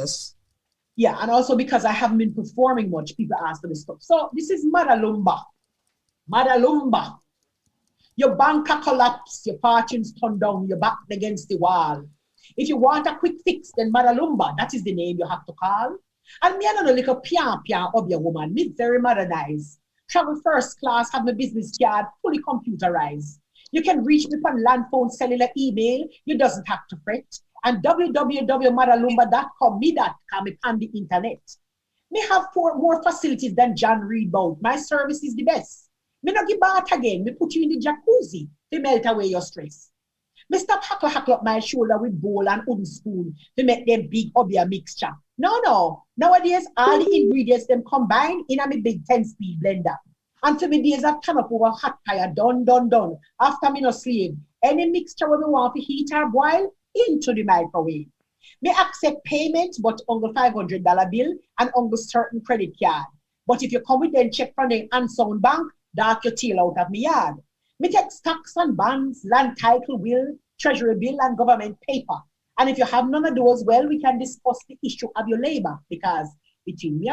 Yeah, and also because I haven't been performing much, people ask for this stuff. So this is Madalumba. Your banker collapse, your fortunes turn down, you're backed against the wall. If you want a quick fix, then Madalumba, that is the name you have to call. And me another little pian of your woman, me very modernized. Travel first class, have my business card, fully computerized. You can reach me on land phone, cellular, email. You doesn't have to fret. And www.madalumba.com, me that can be on the internet. Me have 4 more facilities than John Reed bout. My service is the best. Me no give bath again. Me put you in the jacuzzi to melt away your stress. Me stop hackle up my shoulder with bowl and wooden spoon to make them big obia mixture. No. Nowadays, all the ingredients them combine in a me big 10-speed blender. And for me days of turn up over hot fire, done. After me no sleep, any mixture when me want to heat or boil, into the microwave. Me accept payment, but on the $500 bill and on the certain credit card. But if you come with them check from the unsound bank, dark your tail out of me yard. Me take stocks and bonds, land title will, treasury bill, and government paper. And if you have none of those, well, we can discuss the issue of your labor because between me,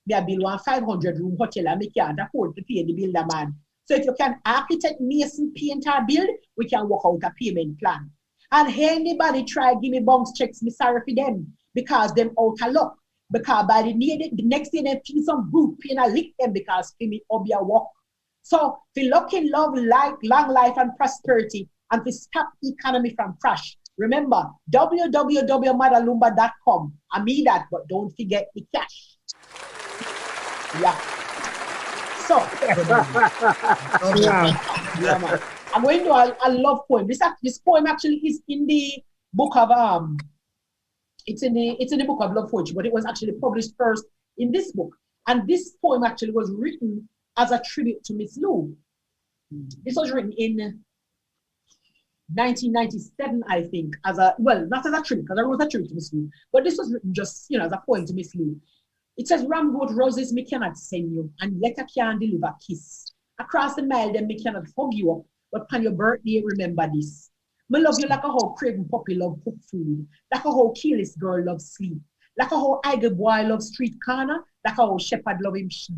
me a bill 500 room hotel and me can't afford to pay the builder man. So if you can architect, mason, paint, or build, we can work out a payment plan. And anybody try give me bounce checks, me sorry for them because them out of luck. Because by the next day they feel some brute pain and lick them because for me obia work. So for luck in love, long life and prosperity, and to stop economy from crash. Remember, www.madalumba.com. I mean that, but don't forget the cash. Yeah. So, yeah, man. I'm going to a love poem. This poem actually is in the book of it's in the book of love poetry, but it was actually published first in this book. And this poem actually was written as a tribute to Miss Lou. This was written in 1997, I think, not as a tribute, because I wrote a tribute to Miss Lou, but this was written just, as a poem to Miss Lou. It says, Ramroad roses me cannot send you, and letter can deliver kiss. Across the mile, then me cannot hug you up, but upon your birthday, remember this. Me love you like a how craven puppy love cook food, like a how keyless girl love sleep, like a how idle boy love street corner, like a how shepherd love him sheep,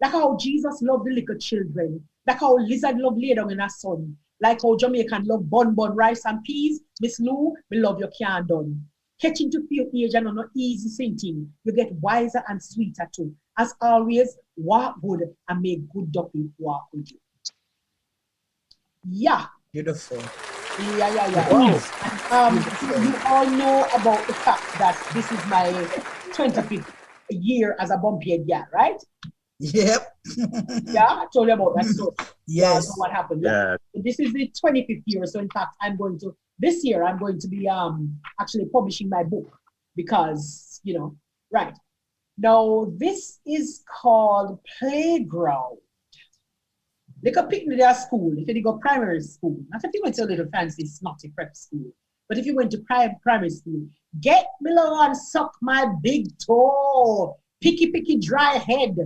like how Jesus love the little children, like how lizard love lay down in her sun, like how Jamaican love bun, rice and peas. Miss Lou, me love you can't done. Catching to feel age and no easy thinking, you get wiser and sweeter too. As always, walk good and make good ducky walk with you. Yeah. Beautiful. Yeah. Wow. And, you all know about the fact that this is my 25th year as a bumpy head girl, right? Yep. Yeah, I told you about that. So yes. So what happened? Yeah. This is the 25th year. So in fact, this year I'm going to be actually publishing my book because, right. Now this is called Playground. They could pick me their school if you go primary school. Not if you went to a little fancy snotty prep school. But if you went to primary school, get below and suck my big toe. Picky dry head.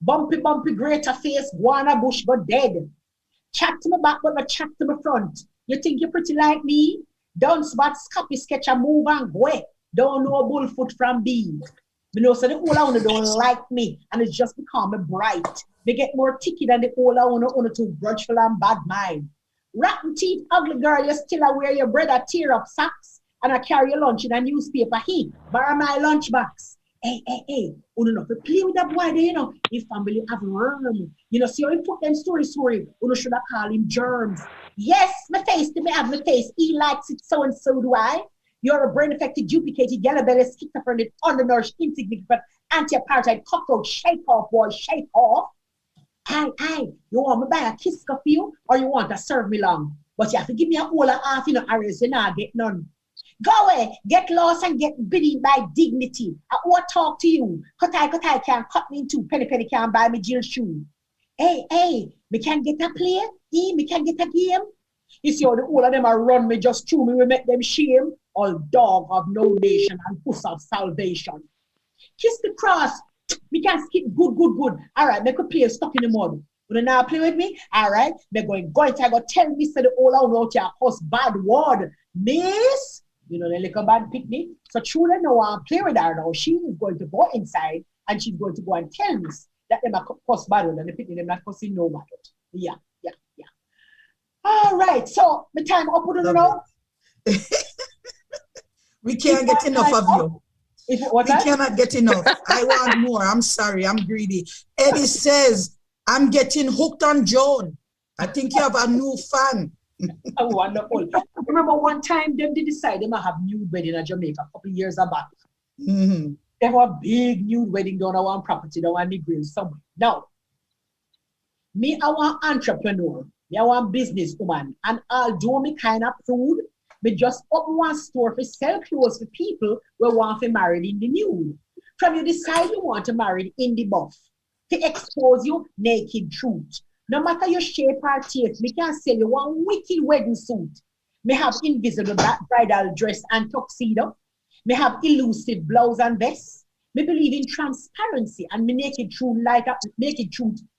Bumpy greater face, guana bush but dead. Chat to my back but not chat to my front. You think you're pretty like me? Don't spot scopy sketch and move and go. Don't know bullfoot from bee. Me know so the whole owner don't like me and it's just become a bright. They get more ticky than the whole owner too grudgeful and bad mind. Rotten teeth, ugly girl, you still wear your bread a tear up socks and I carry your lunch in a newspaper. He borrow my lunchbox. Hey, uno no play with that boy there, If family have worm. See how he put them story. Uno should have called him germs. Yes, my face, me have my face. He likes it, so and so do I. You're a brain-affected, duplicated, yellow-bellied, schizophrenic, undernourished, insignificant, anti-apartheid, cockroach, shake off, boy, shake off. Hey, you want me buy a kiss for you or you want to serve me long? But you have to give me a whole half, arrows, you not get none. Go away, get lost and get biddy by dignity. I want to talk to you. Cut I can't cut me in two. Penny can't buy me jail shoe. hey, we can get a play, we can get a game. You see how all of them are run me just through me, we make them shame. All dog of no nation and puss of salvation. Kiss the cross. We can skip good. All right, make a play stuck in the mud. Will you now play with me? All right, they're going to go tell me so the all out here cause bad word. Miss, you know, the little bad picnic. So truly no one play with her now. She is going to go inside and she's going to go and tell me that them are cause bad word and the picnic them not causing no bad word. Yeah. All right, so the time up with it now. We can't get enough of you. We cannot get enough. I want more. I'm sorry. I'm greedy. Eddie says, I'm getting hooked on Joan. I think you have a new fan. Oh, wonderful. I remember one time them they decide they might have nude wedding in Jamaica a couple of years back. Mm-hmm. They have a big nude wedding down on one property down on the grill somewhere. Now, me, I want entrepreneur. Me, I want businesswoman. And although me kind of prude, me just open one store for sell clothes for people who want to marry in the nude. From you decide you want to marry in the buff, to expose you naked truth. No matter your shape or taste, me can sell you one wicked wedding suit. Me have invisible bridal dress and tuxedo. Me have elusive blouse and vest. Me believe in transparency and me naked truth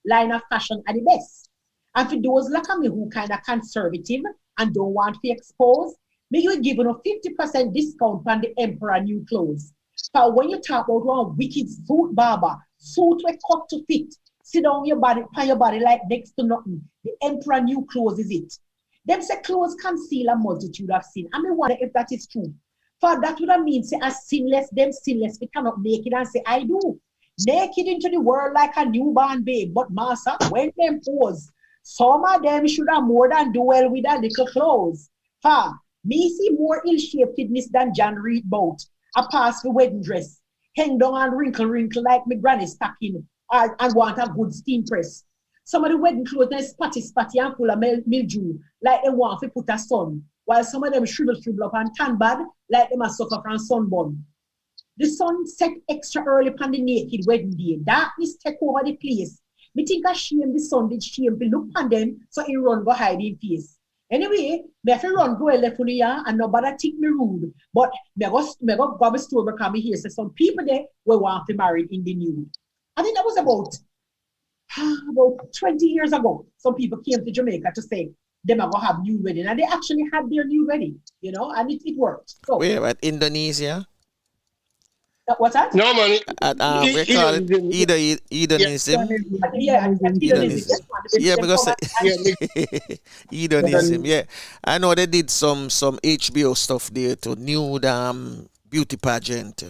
line of fashion at the best. And for those like me who kind of conservative and don't want to expose, me you give a 50% discount on the Emperor new clothes. So when you talk about one wicked suit barber, suit we cut to fit, sit down your body, pan your body like next to nothing. The Emperor new clothes is it. Them say clothes conceal a multitude of sin. I mean, wonder if that is true. For that would mean say as sinless, them sinless, we come up naked and say, I do. Naked into the world like a newborn babe. But master, when them pose, some of them should have more than do well with a little clothes. For me see more ill-shapedness than John Reed boat. A pass for wedding dress. Hang down and wrinkle like my granny stocking and want a good steam press. Some of the wedding clothes are spotty and full of mildew like they want to put a sun. While some of them shrivel up and tan bad like they must suffer from sunburn. The sun set extra early upon the naked wedding day. Darkness take over the place. Me think I shame the sun did shame to look on them so he run go hide in face. Anyway, me have to run go left on the yard and nobody think me rude. But me go grab a store because me hear say some people there will want to marry in the nude. I think that was about 20 years ago. Some people came to Jamaica to say them are going to have nude wedding. And they actually had their nude wedding, you know, and it worked. So, where at Indonesia? What's that? No, man. We call it hedonism. Yeah, because hedonism. Yeah, I know they did some HBO stuff there to nude beauty pageant.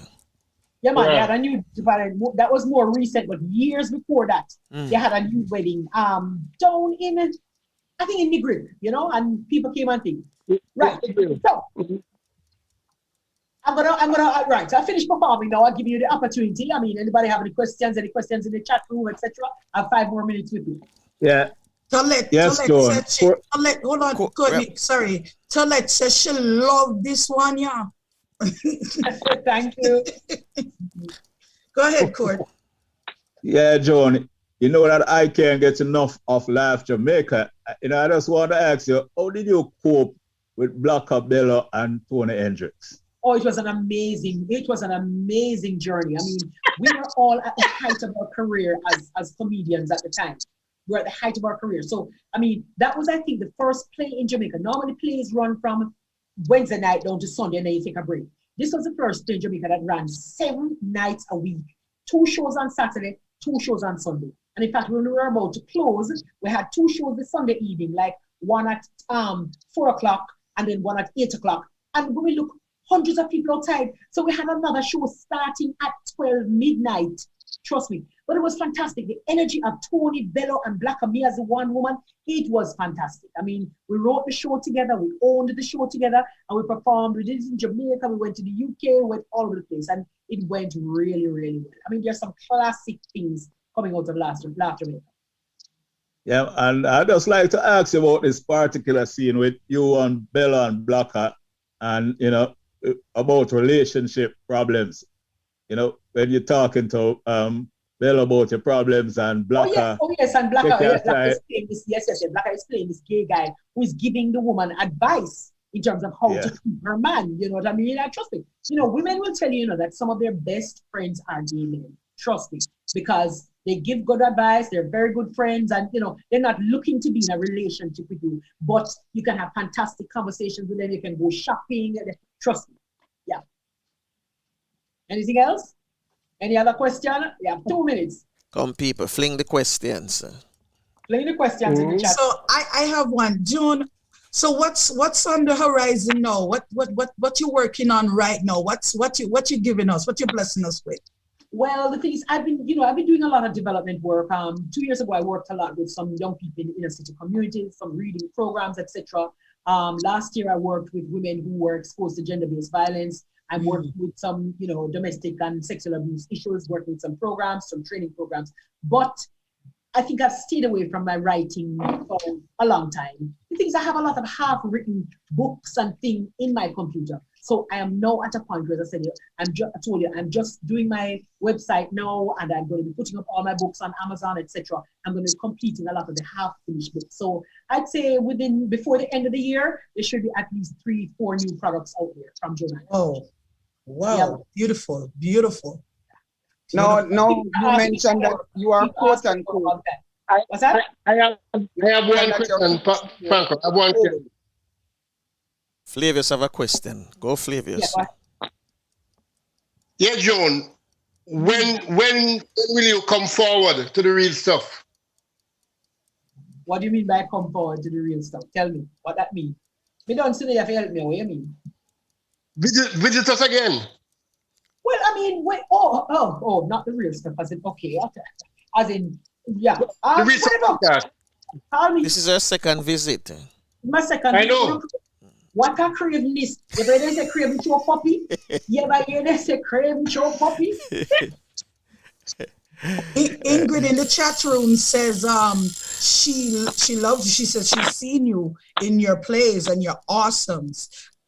Yeah, man, they had a nude pageant. That was more recent, but years before that, they had a nude wedding down in, I think in the grid, you know, and people came and things. Right. So I'm gonna right. So I finished performing now. I'll give you the opportunity. I mean, anybody have any questions in the chat room, etc. I have 5 more minutes with you. Yeah. Tolette said hold on, sorry. Tolette says she love this one, yeah. Thank you. Go ahead, Court. Yeah, Joan, you know that I can't get enough of Life Jamaica. You know, I just want to ask you, how did you cope with Black Bello and Tony Hendricks? Oh, it was an amazing journey. I mean, we were all at the height of our career as comedians at the time. We were at the height of our career. So, I mean, that was, I think, the first play in Jamaica. Normally, plays run from Wednesday night down to Sunday, and then you take a break. This was the first play in Jamaica that ran 7 nights a week. 2 shows on Saturday, 2 shows on Sunday. And in fact, when we were about to close, we had 2 shows the Sunday evening, like one at 4 o'clock and then one at 8 o'clock. And when we look, hundreds of people outside. So we had another show starting at 12 midnight. Trust me. But it was fantastic. The energy of Tony, Bello, and Black and me as one woman, it was fantastic. I mean, we wrote the show together, we owned the show together, and we performed. We did it in Jamaica, we went to the UK, we went all over the place, and it went really, really well. I mean, there's some classic things coming out of Laugh Jamaica. Yeah, and I'd just like to ask you about this particular scene with you and Bello and Blacker, and, you know, about relationship problems. You know, when you're talking to Bell about your problems and Blacker. Yes, and Blacker. Take your Blacker is time. playing this. Yes. Blacker is playing this gay guy who is giving the woman advice in terms of how to keep her man. You know what I mean? I trust me. You know, women will tell you, that some of their best friends are gay men. Trust me, because they give good advice. They're very good friends, and they're not looking to be in a relationship with you. But you can have fantastic conversations with them. You can go shopping. Trust me. Yeah. Anything else? Any other question? You have 2 minutes. Come, people, fling the questions. Fling the questions in the chat. So I have one, June. So what's on the horizon now? What you working on right now? What you giving us? What you blessing us with? Well, the thing is, I've been doing a lot of development work. 2 years ago, I worked a lot with some young people in inner city communities, some reading programs, etc. Last year, I worked with women who were exposed to gender-based violence. I worked with some, domestic and sexual abuse issues, working with some programs, some training programs. But I think I've stayed away from my writing for a long time. The thing is, I have a lot of half-written books and things in my computer. So I am now at a point where, as I said, I told you, I'm just doing my website now, and I'm going to be putting up all my books on Amazon, etc. I'm going to be completing a lot of the half-finished books. So I'd say before the end of the year, there should be at least 3-4 new products out there from Joan Andrea. Oh, wow. Yeah. Beautiful. No, you mentioned that you are quote unquote. What's that? I have one question, Franco. I have one question. Flavius have a question. Go, Flavius. Yeah, Joan. When will you come forward to the real stuff? What do you mean by come forward to the real stuff? Tell me what that means. Me don't see you have to help me. What do you mean? Visit us again. Well, I mean, wait. Not the real stuff. As in, okay. As in, yeah. The real stuff. This is our second visit. My second. I know. What a craving list. You ever hear say craving to a puppy? You ever hear they say craving to a puppy? Ingrid in the chat room says she loves you. She says she's seen you in your plays and you're awesome.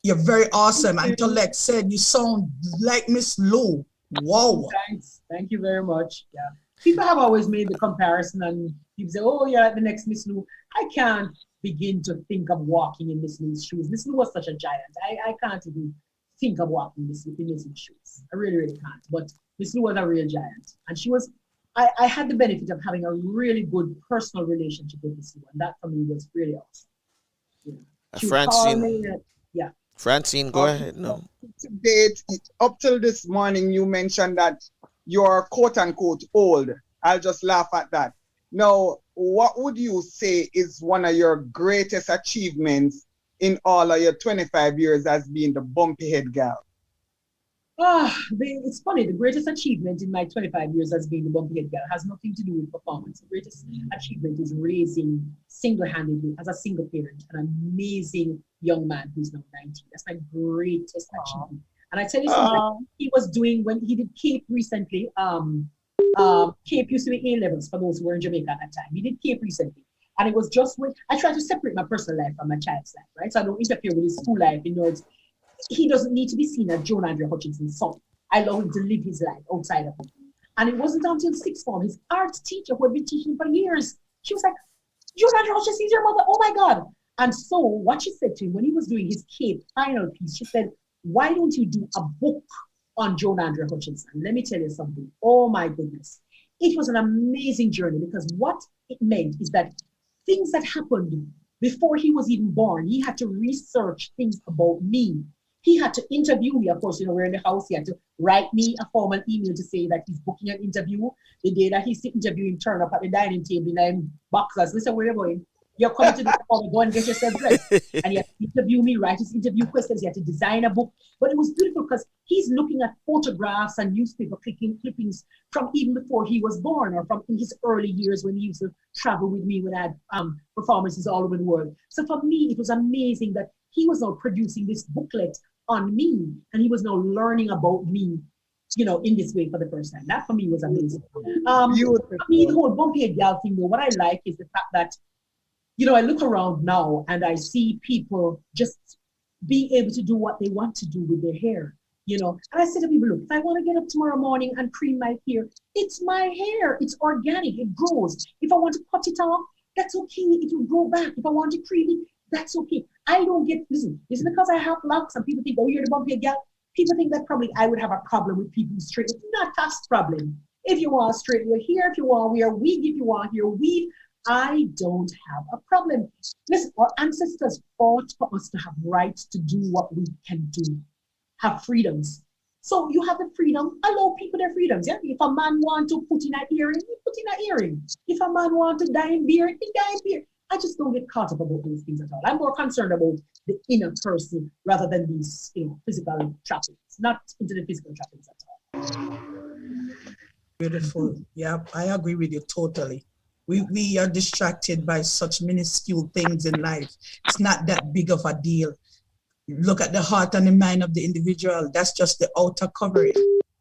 You're very awesome. And Tolek said you sound like Miss Lou. Whoa. Thanks. Thank you very much. Yeah. People have always made the comparison and people say, oh, you're like the next Miss Lou. I can't begin to think of walking in Miss Lou's shoes. Miss Lou was such a giant. I can't even think of walking in Miss Lou's shoes. I really, really can't. But Miss Lou was a real giant. And she was, I had the benefit of having a really good personal relationship with Miss Lou. And that for me was really awesome. Yeah. Francine. Yeah. Francine, go ahead. No. Today, up till this morning, you mentioned that you're quote unquote old. I'll just laugh at that. Now, what would you say is one of your greatest achievements in all of your 25 years as being the bumpy head gal? It's funny. The greatest achievement in my 25 years as being the bumpy head gal has nothing to do with performance. The greatest achievement is raising single-handedly as a single parent an amazing young man who's now 19. That's my greatest achievement. And I tell you something, he was doing when he did Cape recently. Cape used to be A-levels for those who were in Jamaica at that time. He did Cape recently. And it was just when I try to separate my personal life from my child's life, right? So I don't interfere with his school life. He doesn't need to be seen as Joan Andrea Hutchinson's son. I allow him to live his life outside of him. And it wasn't until sixth form, his art teacher who had been teaching for years, she was like, Joan Andrea Hutchinson's your mother, oh my God. And so what she said to him when he was doing his Cape final piece, she said, why don't you do a book on Joan Andrea Hutchinson? Let me tell you something. Oh my goodness. It was an amazing journey because what it meant is that things that happened before he was even born, he had to research things about me. He had to interview me. Of course, we're in the house. He had to write me a formal email to say that he's booking an interview. The day that he's interviewing, turn up at the dining table in boxers. Listen, where are you going? You're coming to the call, go and get yourself dressed. And he had to interview me, write his interview questions. He had to design a book. But it was beautiful because he's looking at photographs and newspaper clippings from even before he was born or from in his early years when he used to travel with me when I had performances all over the world. So for me, it was amazing that he was now producing this booklet on me and he was now learning about me, in this way for the first time. That for me was amazing. The whole bumpy head gal thing, though, what I like is the fact that I look around now and I see people just be able to do what they want to do with their hair. you know. And I say to people, look, if I want to get up tomorrow morning and cream my hair, it's my hair. It's organic. It grows. If I want to cut it off, that's okay. It will grow back. If I want to cream it, that's okay. I don't get, listen, it's because I have locks and people think, oh, you're the bumpy girl. People think that probably I would have a problem with people who straight. It's not a problem. If you want straight your hair, if you want wear a wig, if you want your weave, I don't have a problem. Listen, our ancestors fought for us to have rights to do what we can do, have freedoms. So you have the freedom, allow people their freedoms. Yeah? If a man want to put in an earring, he put in an earring. If a man want to dye in beard, he dye in beard. I just don't get caught up about those things at all. I'm more concerned about the inner person rather than these, you know, physical trappings, not into the physical trappings at all. Beautiful. Yeah, I agree with you totally. We are distracted by such minuscule things in life. It's not that big of a deal. Look at the heart and the mind of the individual. That's just the outer covering.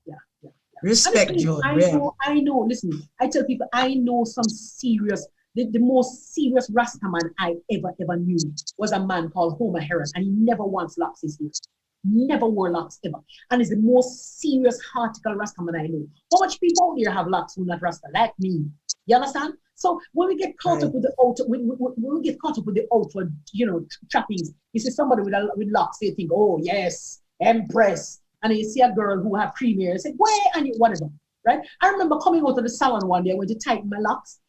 Yeah. Respect, Joan. I know. Listen, I tell people, I know some serious, the most serious Rasta man I ever knew was a man called Homer Harris, and he never once locked his hair. Never wore locks ever. And it's the most serious heartical Rasta man I know. How much people here have locks who not Rasta, like me? You understand? So when we get caught up with the outer, when we get caught up with the outward, you know, trappings, you see somebody with locks, they think, oh yes, empress. And then you see a girl who have cream hair, you say, where, and you, whatever, right? I remember coming out of the salon one day, I went to tighten my locks,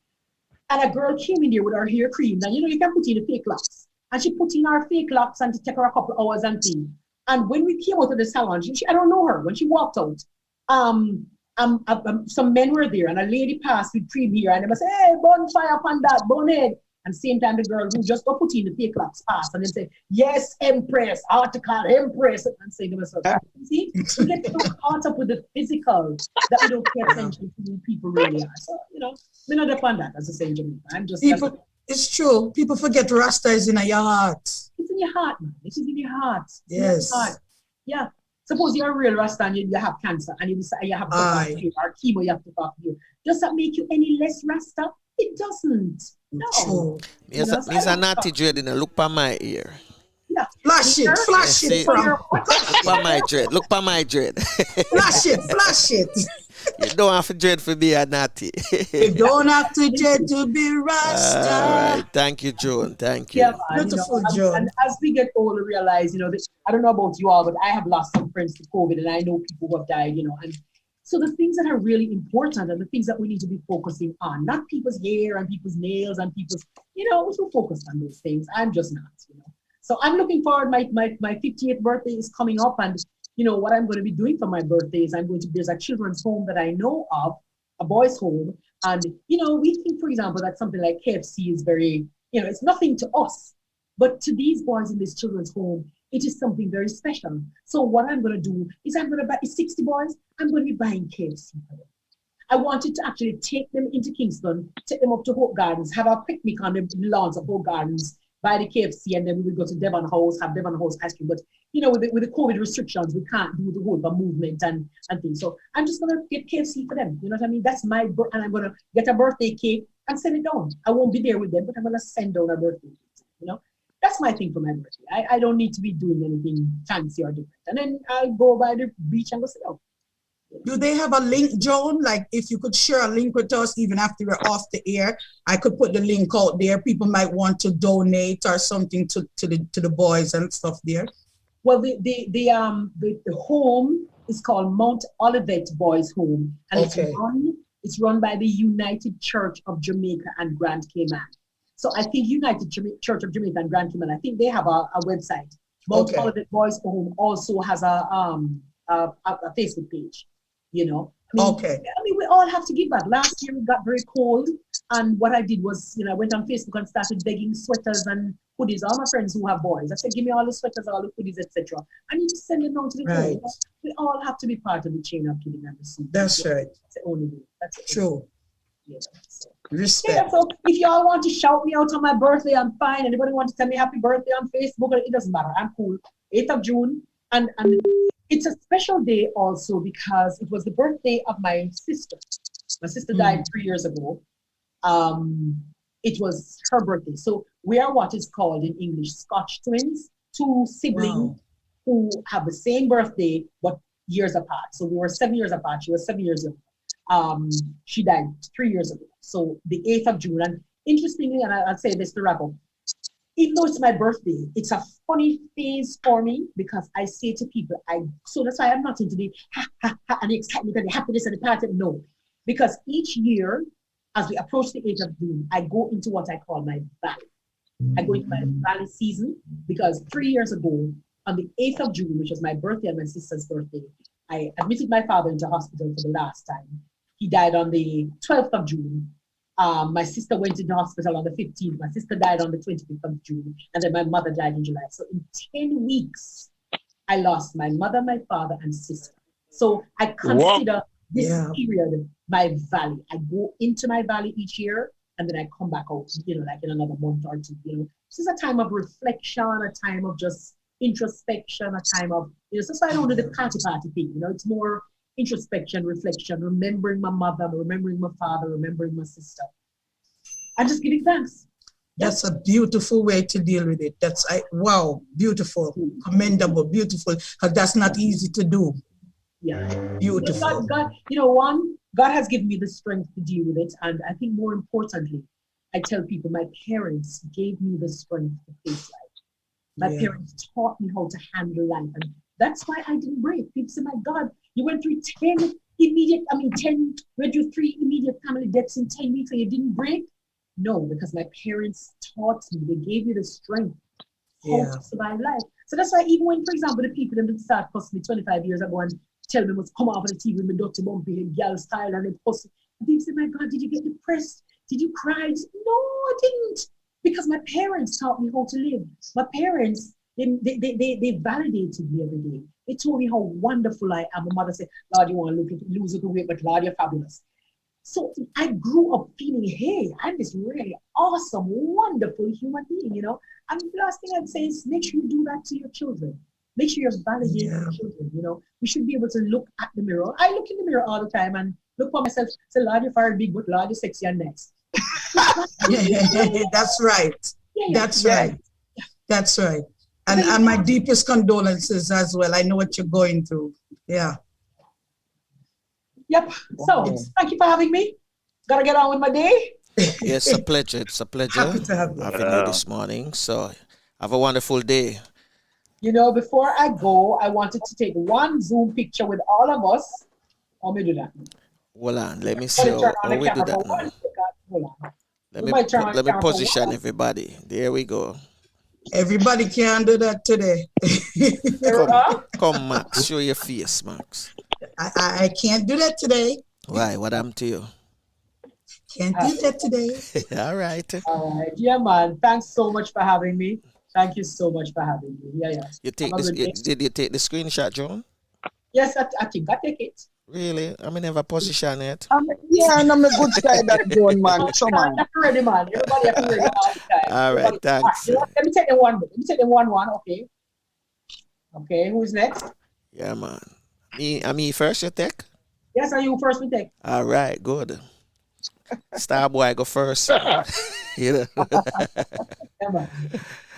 and a girl came in there with her hair cream. And you know, you can put in the fake locks. And she put in her fake locks and to take her a couple of hours and things. And when we came out of the salon, she I don't know her, when she walked out, some men were there and a lady passed with cream here and they must say, hey, bonfire upon that, bonehead. And same time the girl who just got put in the fake locks passed and then say, yes, empress, article, empress, and say to myself, see, we get so caught up with the physical that we don't pay attention to who people really are. So, you know, we're not upon that as a Saint Jamaica. I'm just people, it's true. People forget Rasta is in your heart. It's in your heart, man. It is in your heart. It's yes. In your heart. Yeah. Suppose you're a real Rasta and you have cancer and you have or chemo you have to talk to you. Does that make you any less Rasta? It doesn't. No. It's a naughty dread in a look by my ear. Yeah. Flash it. Look by my dread. Look by my dread. Flash it. You don't have to dread for being a naughty. You don't have to dread to be Rasta. All right. Thank you, Joan. Thank you. Yeah, beautiful, Joan. And as we get older, realize, you know, I don't know about you all, but I have lost some friends to COVID, and I know people who have died, you know. And so the things that are really important are the things that we need to be focusing on, not people's hair and people's nails and people's, you know, we should focus on those things. I'm just not, you know. So I'm looking forward. My 50th birthday is coming up, and you know what I'm going to be doing for my birthday is there's a children's home that I know of, a boys' home, and you know we think, for example, that something like KFC is very, you know, it's nothing to us, but to these boys in this children's home, it is something very special. So what I'm going to do is I'm going to buy 60 boys. I'm going to be buying KFC for them. I wanted to actually take them into Kingston, take them up to Hope Gardens, have a picnic on the lawns of Hope Gardens, buy the KFC, and then we would go to Devon House, have Devon House ice cream. But you know, with the COVID restrictions, we can't do the whole movement and things. So I'm just gonna get KFC for them. You know what I mean? That's my and I'm gonna get a birthday cake and send it down. I won't be there with them, but I'm gonna send down a birthday cake. You know, that's my thing for my birthday. I don't need to be doing anything fancy or different. And then I go by the beach and go sit down. Do they have a link, Joan? Like if you could share a link with us, even after we're off the air, I could put the link out there. People might want to donate or something to the boys and stuff there. Well, the home is called Mount Olivet Boys Home, and it's run by the United Church of Jamaica and Grand Cayman. So I think United Church of Jamaica and Grand Cayman, I think they have a website. Mount Olivet Boys Home also has a Facebook page. You know, I mean, we all have to give back. Last year it got very cold, and what I did was, you know, I went on Facebook and started begging sweaters and hoodies. All my friends who have boys, I said, give me all the sweaters, all the hoodies, etc. And you just send them down to the right. We all have to be part of the chain of giving and receiving. That's right. That's the only way. That's true. Yeah, so. Respect. Yeah, so if y'all want to shout me out on my birthday, I'm fine. Anybody want to tell me happy birthday on Facebook? It doesn't matter. I'm cool. 8th of June, and it's a special day also because it was the birthday of my sister. My sister died 3 years ago. It was her birthday. So we are what is called in English Scotch twins, two siblings who have the same birthday, but years apart. So we were 7 years apart. She was 7 years old. She died 3 years ago. So the 8th of June. And interestingly, and I'll say this to wrap up, even though it's my birthday, it's a funny phase for me because I say to people, so that's why I'm not into the and the excitement and the happiness and the party. No, because each year, as we approach the 8th of June, I go into what I call my valley. I go into my valley season because 3 years ago, on the 8th of June, which was my birthday and my sister's birthday, I admitted my father into hospital for the last time. He died on the 12th of June. My sister went into hospital on the 15th. My sister died on the 25th of June. And then my mother died in July. So in 10 weeks, I lost my mother, my father, and sister. So I consider this period my valley. I go into my valley each year, and then I come back out, like in another month or two. This is a time of reflection, a time of just introspection, a time of, so that's why I don't do the party thing. It's more introspection, reflection, remembering my mother, remembering my father, remembering my sister, and just giving thanks. That's a beautiful way to deal with it. Wow, beautiful, commendable, beautiful, because that's not easy to do. Yeah, beautiful. God, God has given me the strength to deal with it, and I think more importantly, I tell people my parents gave me the strength to face life. My parents taught me how to handle life, and that's why I didn't break. People say, my God, you went through 3 immediate family deaths in 10 weeks and you didn't break? No, because my parents taught me. They gave me the strength how to survive life. So that's why even when, for example, the people that start cussing me 25 years ago and tell me what's come off of the TV with me dirty bumpy and girl style and they post it, people say, my God, did you get depressed? Did you cry? I said, no, I didn't. Because my parents taught me how to live. My parents, they validated me every day. They told me how wonderful I am. My mother said, Lord, you want to lose a little weight, but Lord, you're fabulous. So I grew up feeling, hey, I'm this really awesome, wonderful human being, And the last thing I'd say is make sure you do that to your children. Make sure you're validating your children, We should be able to look at the mirror. I look in the mirror all the time and look for myself, say, Lord, you're very big, but Lord, you're sexy and nice. That's right. That's right. That's right. And my deepest condolences as well. I know what you're going through. Yeah. Yep. So thank you for having me. Gotta get on with my day. Yes, it's a pleasure. It's a pleasure Happy to have you. having you this morning. So have a wonderful day. Before I go, I wanted to take one Zoom picture with all of us. How me do that? Hold on. Let me see how we do that now. Let me position everybody. There we go. Everybody can do that today. Come, Max. Show your face, Max. I can't do that today. Why? What happened to you? Can't do that today. All right. All right. Yeah, man. Thanks so much for having me. Thank you so much for having me. Yeah. Did you take the screenshot, Joan? Yes, I think I take it. Really? I mean, never position it. And I'm a good guy that Joan, man. Come on. Ready, man. Everybody have to ready all the time. All right, thanks. Let me take the one. Okay. Okay, who's next? Yeah, man. Me first, you take? Yes, are you first, we take. All right, good. Starboy, go first. Yeah, man.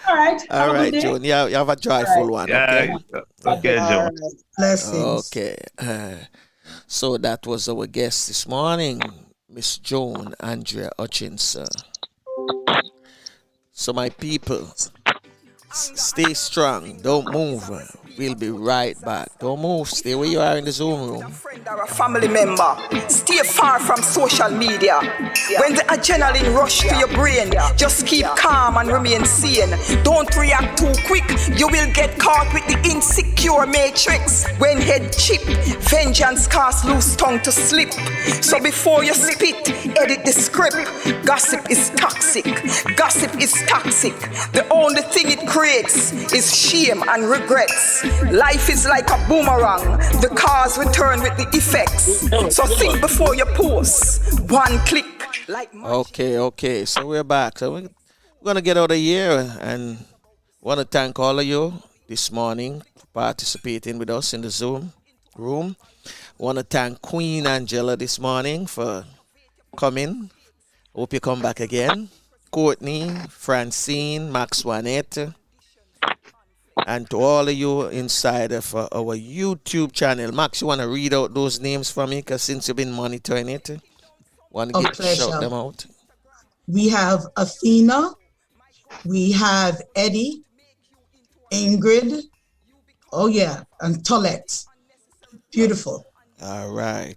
All right. All right, Joan. You have a joyful one. Okay, okay, Joan. Blessings. Okay. So that was our guest this morning, Miss Joan Andrea Hutchinson. So my people, stay strong. Don't move. We'll be right back. Don't move. Stay where you are in the Zoom room. A friend or a family member. Stay far from social media. When the adrenaline rush to your brain, just keep calm and remain sane. Don't react too quick. You will get caught with the insecure matrix. When head chip, vengeance cast loose tongue to slip. So before you spit, edit the script. Gossip is toxic. Gossip is toxic. The only thing it creates is shame and regrets. Life is like a boomerang. The cause return with the effects. So think before you post. One click. Okay. So we're back. So we're going to get out of here and want to thank all of you this morning for participating with us in the Zoom room. Want to thank Queen Angela this morning for coming. Hope you come back again. Courtney, Francine, Max Juanette, And to all of you inside of our YouTube channel. Max, you want to read out those names for me? Because since you've been monitoring it, want to shout them out? We have Athena. We have Eddie, Ingrid. Oh, yeah. And Tolette. Beautiful. All right.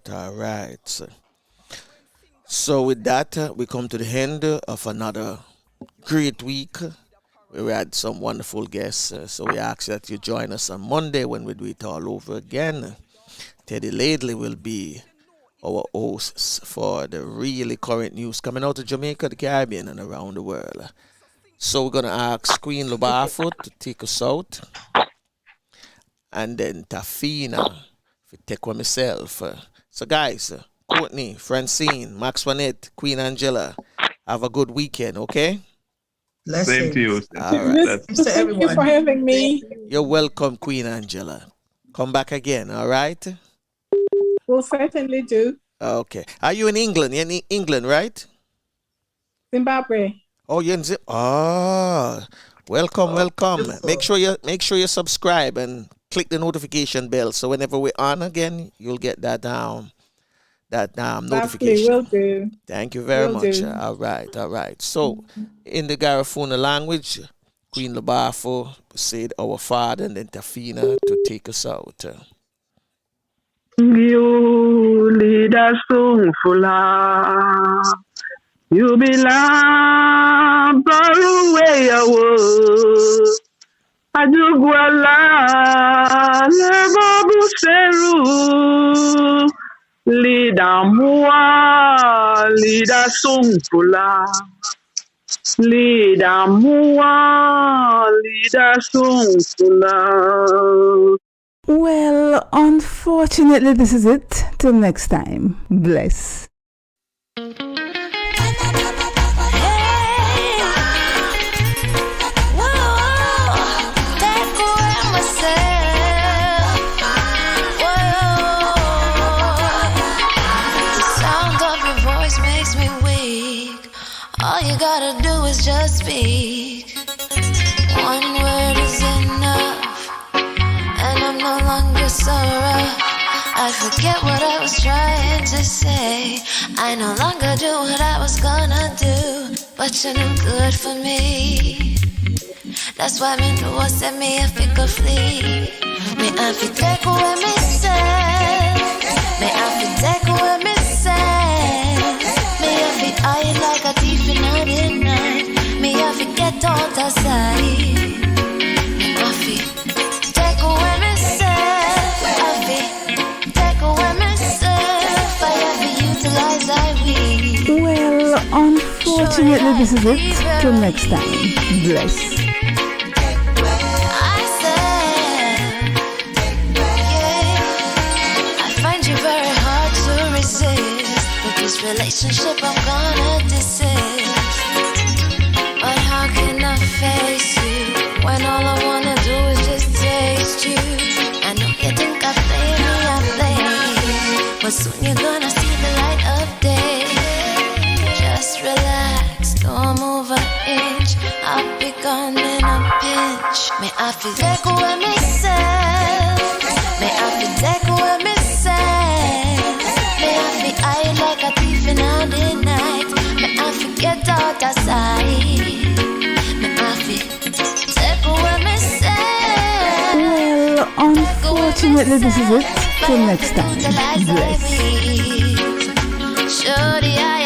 So with that, we come to the end of another great week. We had some wonderful guests, so we ask that you join us on Monday when we do it all over again. Teddy Laidley will be our hosts for the really current news coming out of Jamaica, the Caribbean, and around the world. So we're going to ask Queen Lubafo to take us out, and then Tafina to take with myself. So guys, Courtney, Francine, Max Juanette, Queen Angela, have a good weekend, okay? Same to you. Thank you for having me. You're welcome, Queen Angela. Come back again, all right? We'll certainly do. Okay. Are you in England? You're in England, right? Zimbabwe. Oh, you're in Zimbabwe. Oh, welcome. Make sure you subscribe and click the notification bell so whenever we're on again, you'll get that notification. Will do. Thank you very much. All right. So, in the Garifuna language, Queen Lubafo said our Father, and then Tafina to take us out. You lead us to full. You belong far away away. Adugwala lebo buseru. Lida mua, lida sungfula. Lida mua, lida sungfula. Well, unfortunately, this is it. Till next time. Bless. All you gotta do is just speak. One word is enough, and I'm no longer so rough. I forget what I was trying to say. I no longer do what I was gonna do, but you're no good for me. That's why me know I said me if it could flee. Me I fi take away me say. Me I fi take away me say. Me I fi hide like a thief in the night. Me I fi get out the side. Me I fi take away myself. I fi take away myself. I have to utilize I will. Well, unfortunately, this is it. Till next time. Bless. This relationship I'm gonna desist. But how can I face you when all I wanna do is just taste you? I know you think I play me, but soon you're gonna see the light of day. Just relax, don't move an inch. I'll be gone in a pinch. May I feel take away myself. May I feel take away myself. May I feel I like a thief in the night. May I forget out the side. May I feel take away myself. Well, unfortunately, this is it. Till next time. Bless. Shorty, I